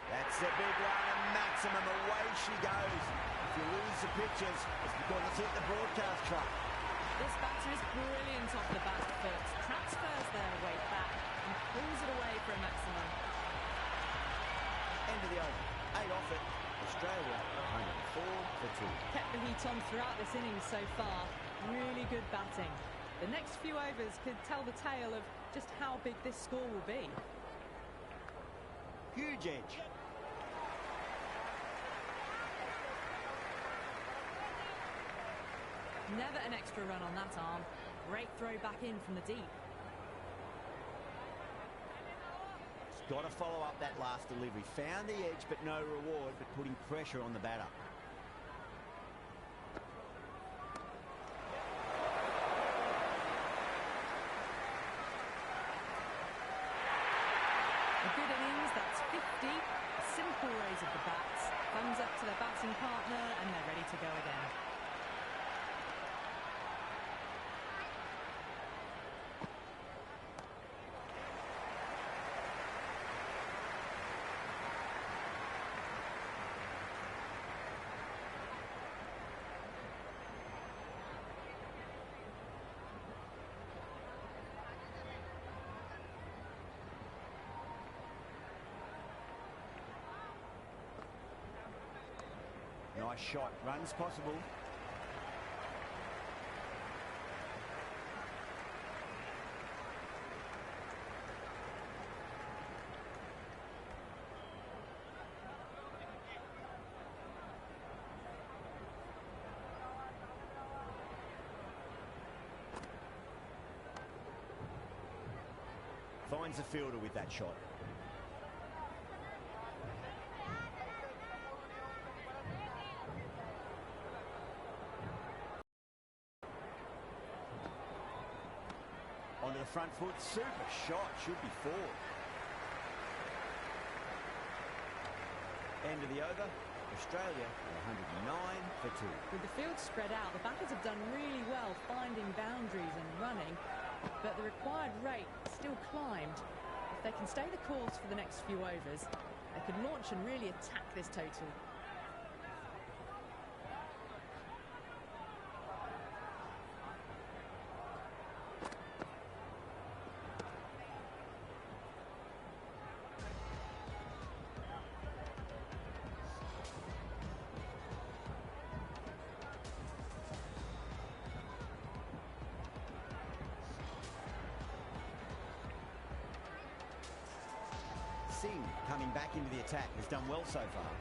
That's a big one, and Maximum, away she goes. If you lose the pictures, it's because it's hit the broadcast truck. This batter is brilliant off the back foot. Transfers their weight back and pulls it away for a Maximum. End of the over. 8 off it. Australia home 4 for 2. Kept the heat on throughout this innings so far. Really good batting. The next few overs could tell the tale of just how big this score will be. Huge edge. Never an extra run on that arm. Great throw back in from the deep. He's got to follow up that last delivery. Found the edge, but no reward, but putting pressure on the batter. A good innings, that's 50. A simple raise of the bats. Thumbs up to their batting partner, and they're ready to go again. Nice shot. Runs possible. Finds the fielder with that shot. Onto the front foot. Super shot. Should be forward. End of the over. Australia 109 for 2. With the field spread out, the backers have done really well finding boundaries and running, but the required rate still climbed. If they can stay the course for the next few overs, they could launch and really attack this total. Singh, coming back into the attack, has done well so far.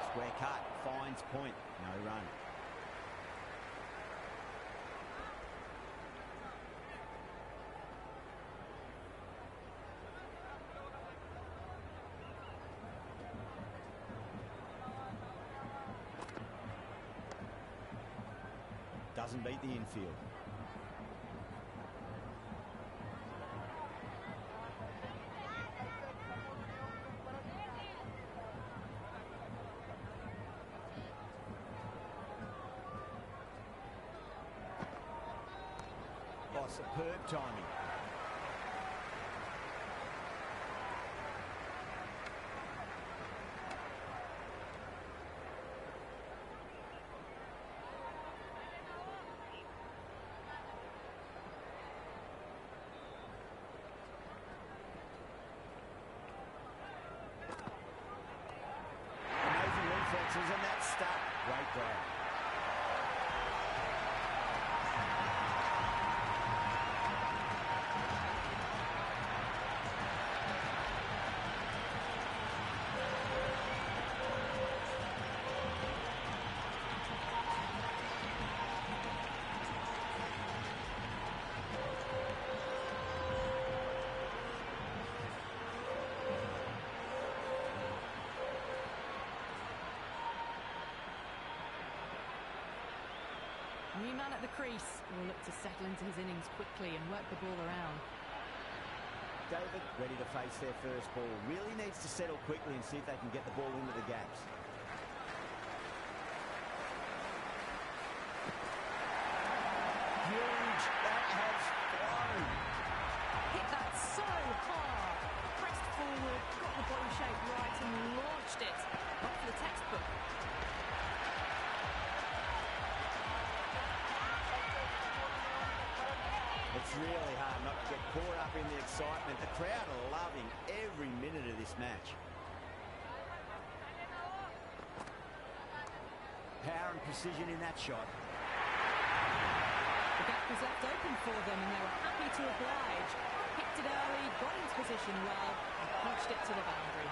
Square cut, finds point, no run. Doesn't beat the infield. Oh, superb timing. And that's stuck. Great grab. New man at the crease will look to settle into his innings quickly and work the ball around. David, ready to face their first ball. Really needs to settle quickly and see if they can get the ball into the gaps. Huge. That has flown. Hit that so hard. Pressed forward, got the body shape right and launched it. Up for the textbook. It's really hard not to get caught up in the excitement. The crowd are loving every minute of this match. Power and precision in that shot. The gap was left open for them and they were happy to oblige. Picked it early, got into position well and punched it to the boundary.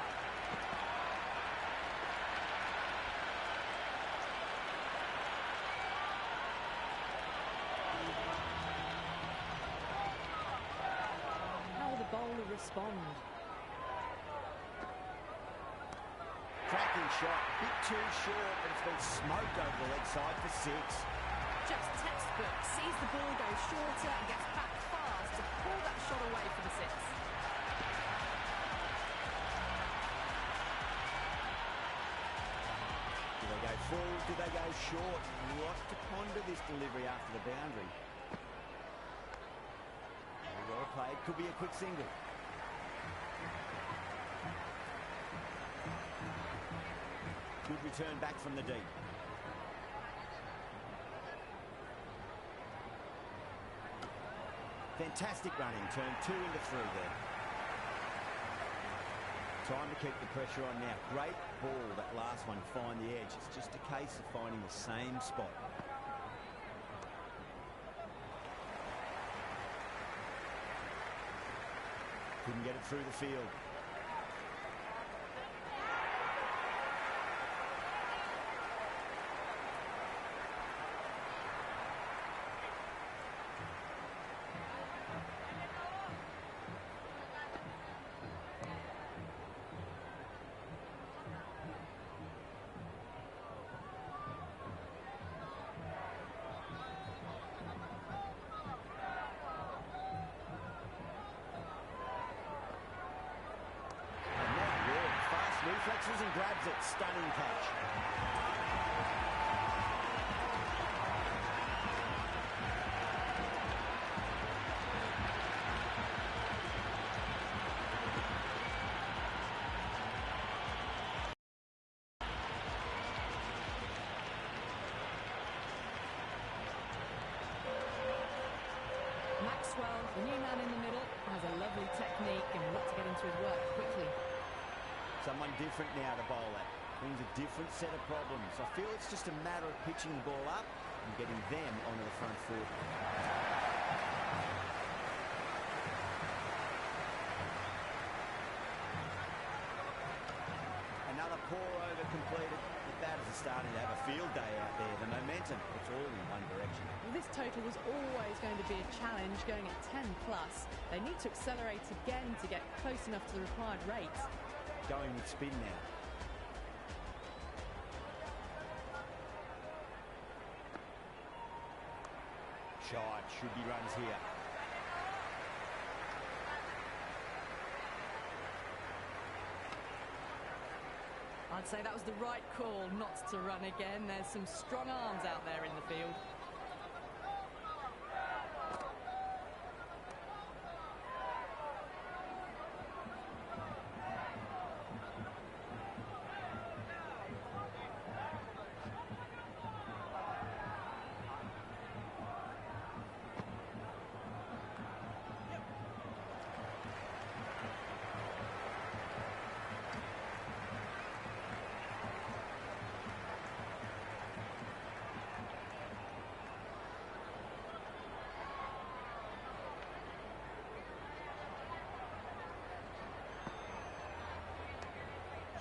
Bowler respond. Cracking shot, bit too short, but it's been smoked over the leg side for 6. Just textbook, sees the ball go shorter and gets back fast to pull that shot away for the 6. Do they go full? Do they go short? Lots to ponder this delivery after the boundary. Well played, could be a quick single. Good return back from the deep. Fantastic running, turned 2 into 3 there. Time to keep the pressure on now. Great ball, that last one, find the edge. It's just a case of finding the same spot. Couldn't get it through the field. Reflexes and grabs it. Stunning catch. Maxwell, the new man in the middle, has a lovely technique and wants to get into his work quickly. Someone different now to bowl at. Brings a different set of problems. I feel it's just a matter of pitching the ball up and getting them onto the front foot. Another poor over completed. The batters are starting to have a field day out there. The momentum, it's all in one direction. Well, this total was always going to be a challenge, going at 10+. They need to accelerate again to get close enough to the required rate. Going with spin now. Shot, should be runs here. I'd say that was the right call not to run again. There's some strong arms out there in the field.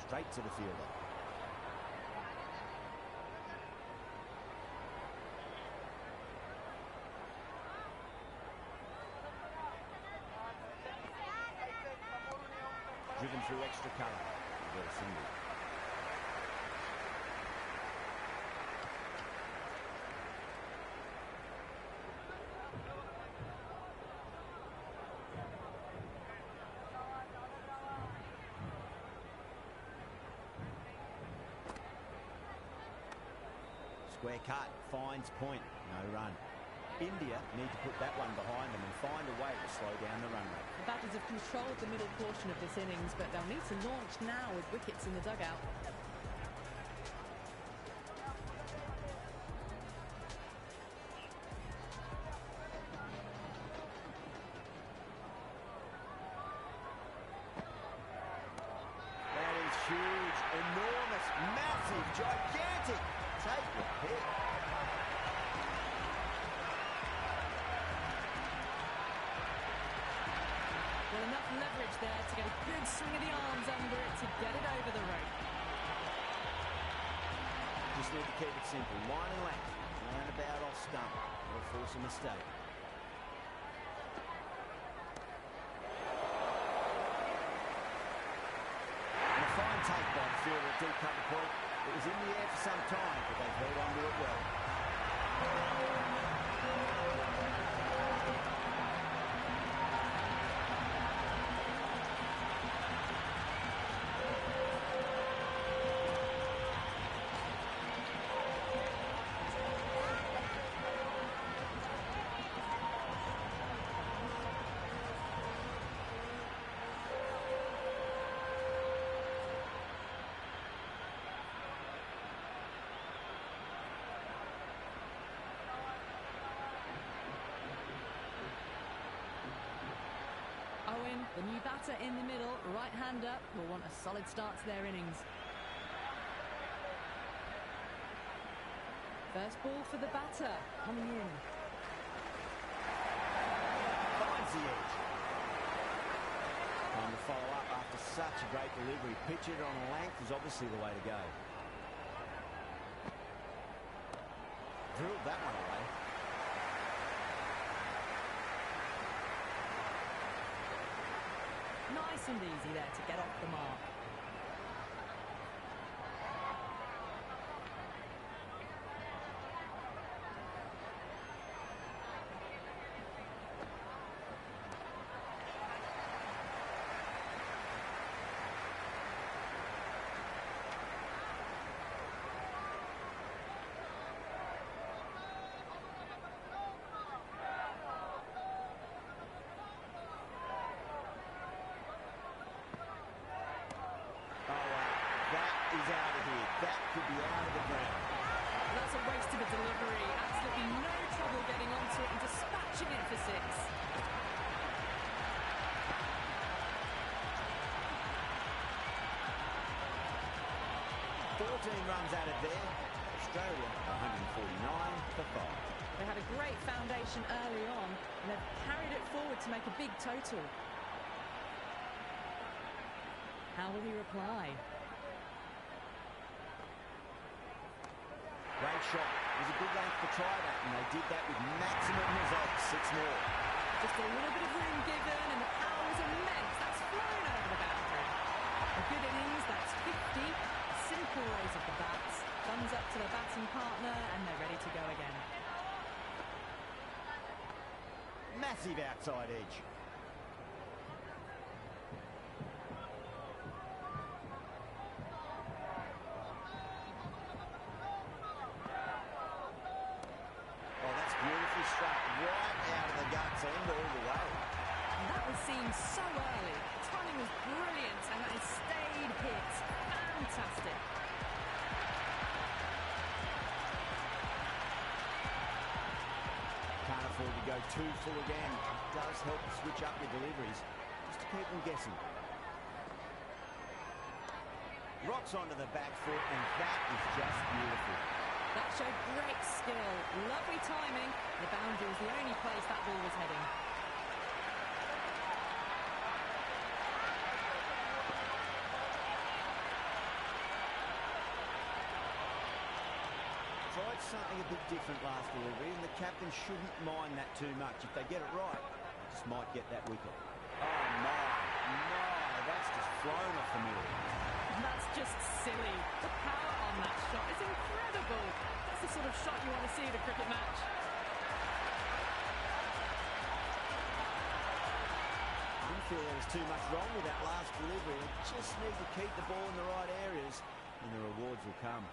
Straight to the fielder. Driven through extra cover. Got a single. Square cut, finds point, no run. India need to put that one behind them and find a way to slow down the run rate. The batters have controlled the middle portion of this innings, but they'll need to launch now with wickets in the dugout. That is huge, enormous, massive, gigantic. Take your pick. Well, enough leverage there to get a good swing of the arms under it to get it over the rope. Just need to keep it simple. Line and length. Roundabout off stump. That'll force a mistake. And a fine take by the fielder at deep cover point. It was in the air for some time, but they've held on to it well. batter in the middle, right-hander, will want a solid start to their innings. First ball for the batter, coming in. Finds the edge. Time to follow up after such a great delivery. Pitch it on a length is obviously the way to go. Drilled that one away. Nice and easy there to get off the mark. Is out of here. That could be out of the ground. That's a waste of a delivery. Absolutely no trouble getting onto it and dispatching it for 6. 14 runs added there. Australia 149 for 5. They had a great foundation early on and they've carried it forward to make a big total. How will he reply? Great shot. It was a good length to try that, and they did that with maximum results. 6 more. Just a little bit of room given, and the power was immense. That's flown over the boundary. A good innings, that's 50. Simple raise of the bats. Thumbs up to their batting partner, and they're ready to go again. Massive outside edge. Beautifully struck right out of the guts end all the way. And that was seen so early. The timing was brilliant and that stayed hit. Fantastic. Can't afford to go too full again. It does help to switch up your deliveries just to keep them guessing. Rocks onto the back foot and that is just beautiful. That showed great skill, lovely timing. The boundary was the only place that ball was heading. Tried something a bit different last delivery and the captain shouldn't mind that too much. If they get it right, just might get that wicket. Oh my, that's just flown off the middle. That's just silly. The power on that shot is incredible. That's the sort of shot you want to see at a cricket match. I didn't feel there was too much wrong with that last delivery. They just need to keep the ball in the right areas and the rewards will come.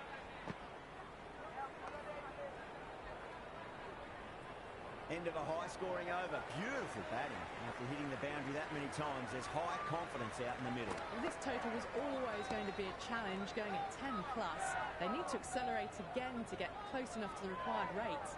End of a high-scoring over. Beautiful batting. After hitting the boundary that many times, there's high confidence out in the middle. Well, this total was always going to be a challenge, going at 10+. They need to accelerate again to get close enough to the required rate.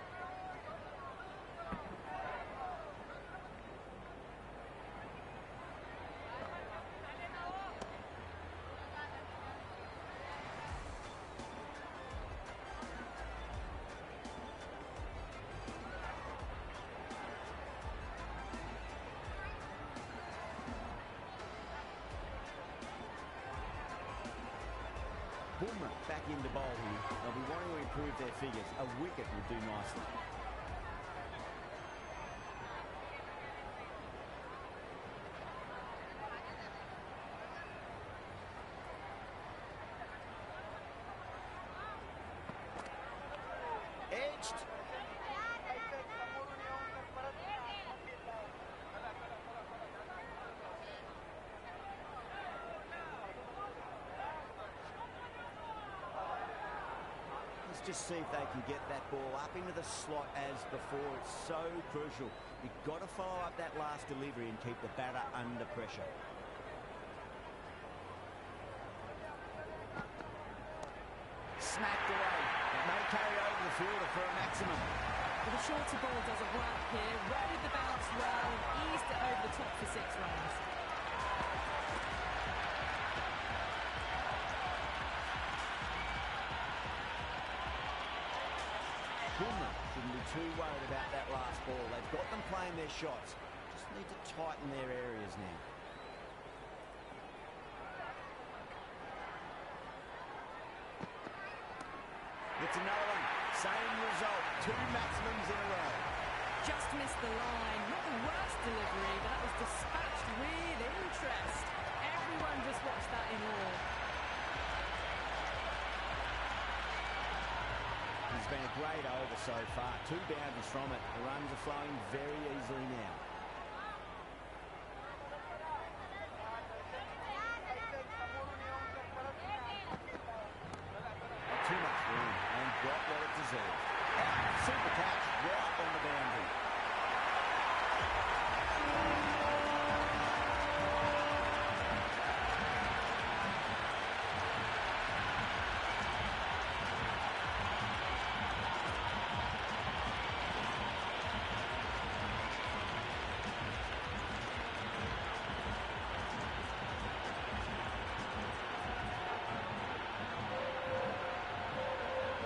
Boomer back into bowl here. They'll be wanting to improve their figures. A wicket would do nicely. Edged. Let's just see if they can get that ball up into the slot as before. It's so crucial. You've got to follow up that last delivery and keep the batter under pressure. Smacked away. It may carry over the fielder for a maximum. But the shorter ball doesn't work here. Rode the bounce well and eased it over the top for 6 runs. wouldn't be too worried about that last ball. They've got them playing their shots. Just need to tighten their areas now. It's another one. Same result. 2 maximums in a row. Just missed the line. Not the worst delivery, but that was dispatched with interest. Everyone just watched that in awe. It's been a great over so far. 2 boundaries from it. The runs are flowing very easily now. Not too much room and got what it deserved. Super catch right on the boundary.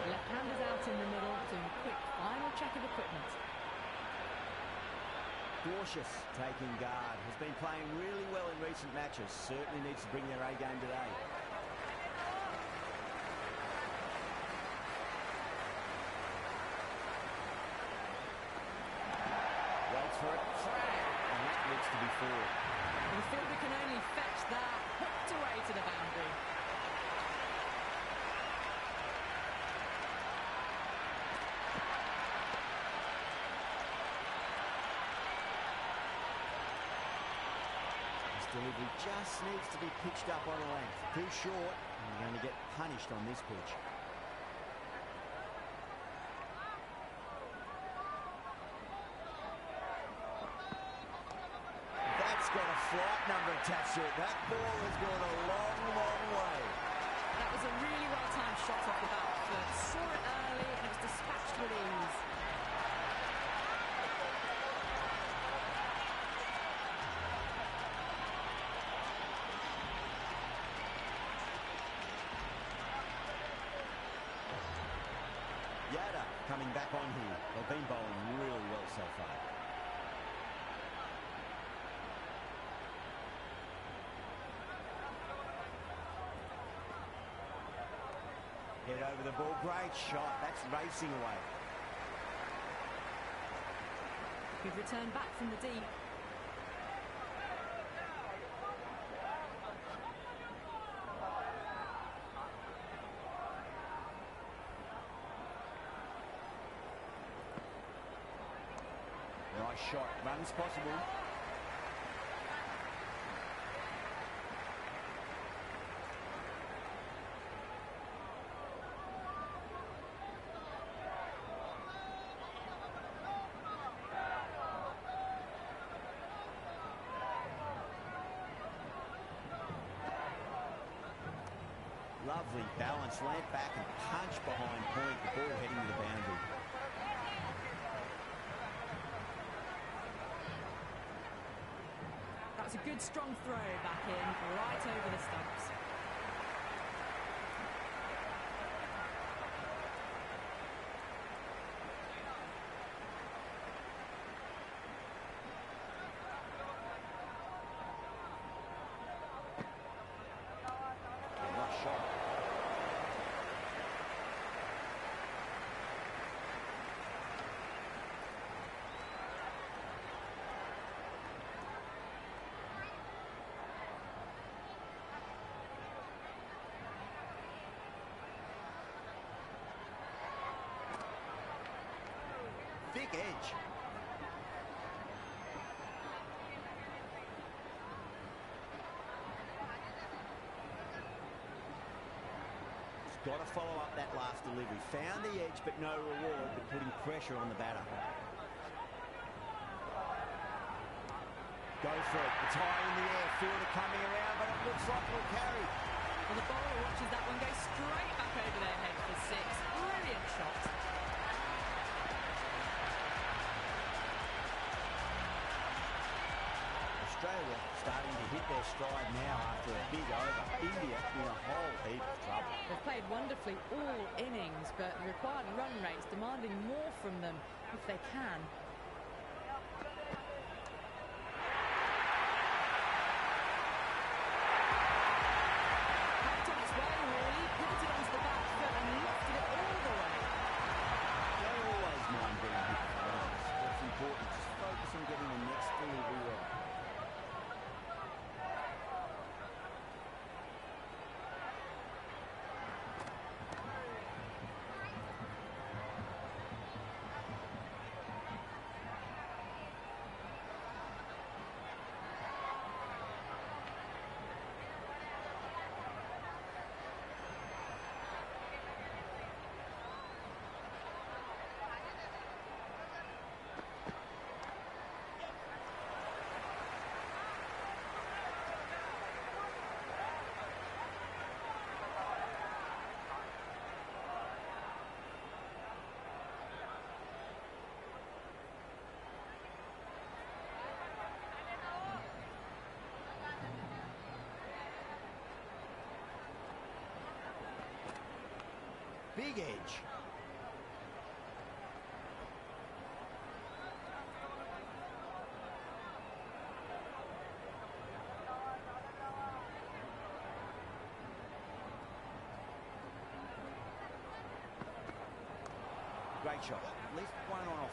Left-handers out in the middle, doing a quick final check of equipment. Cautious taking guard. Has been playing really well in recent matches. Certainly needs to bring their A game today. Waits for it. And that looks to be 4. And the fielder can only fetch that, hooked away to the boundary. Delivery just needs to be pitched up on a length. Too short, and you're going to get punished on this pitch. That's got a flight number attached to it. That ball has gone a long, long way. That was a really well-timed shot off the back foot. Saw it early and it was dispatched with ease. Yada coming back on here. They've been bowling really well so far. Head over the ball. Great shot. That's racing away. Good return back from the deep. Nice shot. Runs possible. Lovely balance. Land back and punch behind point. The ball heading to the boundary. That's a good strong throw back in, right over the stumps. Nice shot. Thick edge. Got to follow up that last delivery. Found the edge, but no reward, but putting pressure on the batter. Go for it. It's high in the air. Fielder coming around, but it looks like it'll carry. Well, the bowler watches that one go straight back over their head for 6. Brilliant shot. Australia starting to hit their stride now after a big over. India in a whole heap of trouble. They've played wonderfully all innings, but the required run rates demanding more from them if they can. Packed on its way, really, pivoted onto the back foot and lifted it all the way. Don't always mind being hit with runs. What's important, just focus on getting the next delivery ready. Big edge. Great shot. At least one on offer.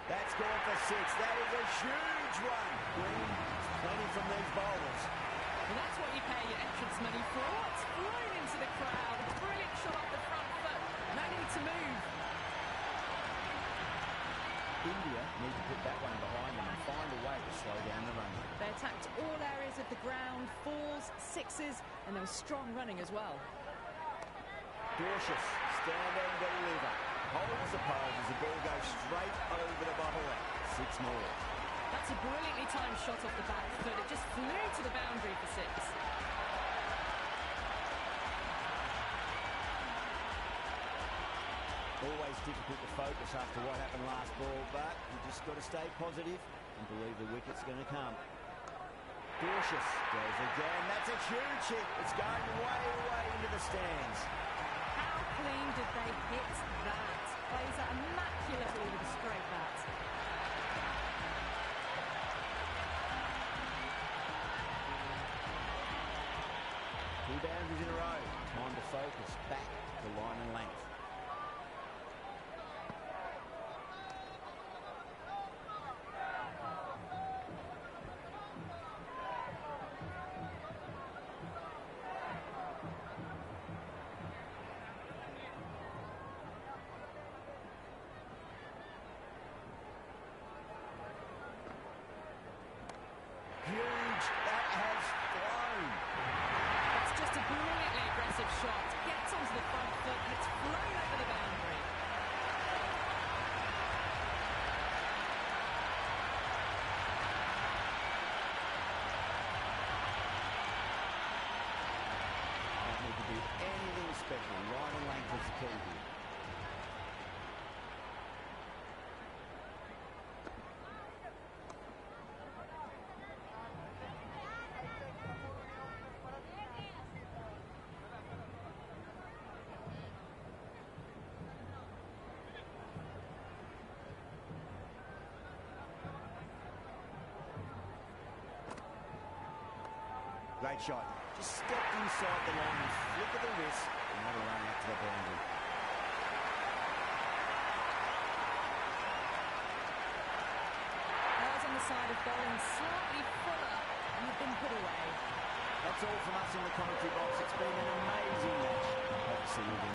That's gone for 6. That is a huge run. Green, plenty from these bowlers. And that's what you pay your entrance money for. It's flown into the crowd. A brilliant shot off the front foot. No need to move. India need to put that one behind them and find a way to slow down the run. They attacked all areas of the ground, 4s, 6s, and there was strong running as well. Cautious, stand and deliver. Holds the pole as the ball goes straight over the bottle. 6 more. That's a brilliantly timed shot off the back foot. It just flew to the boundary for 6. Always difficult to focus after what happened last ball, but you just got to stay positive and believe the wicket's going to come. Cautious, goes again. That's a huge hit. It's going way, way into the stands. How clean did they hit that? Plays that immaculately with a straight bat. Two boundaries in a row. Time to focus back to line and length. Huge. That has flown. That's just a brilliantly aggressive shot. Gets onto the front foot and it's flown over the boundary. Don't need to do anything special. Line and length is the key here. Great shot. Just stepped inside the line and flick of the wrist. Another run out to the boundary. Players on the side of bowling slightly fuller and have been put away. That's all from us in the commentary box. It's been an amazing match. Hope to see you again.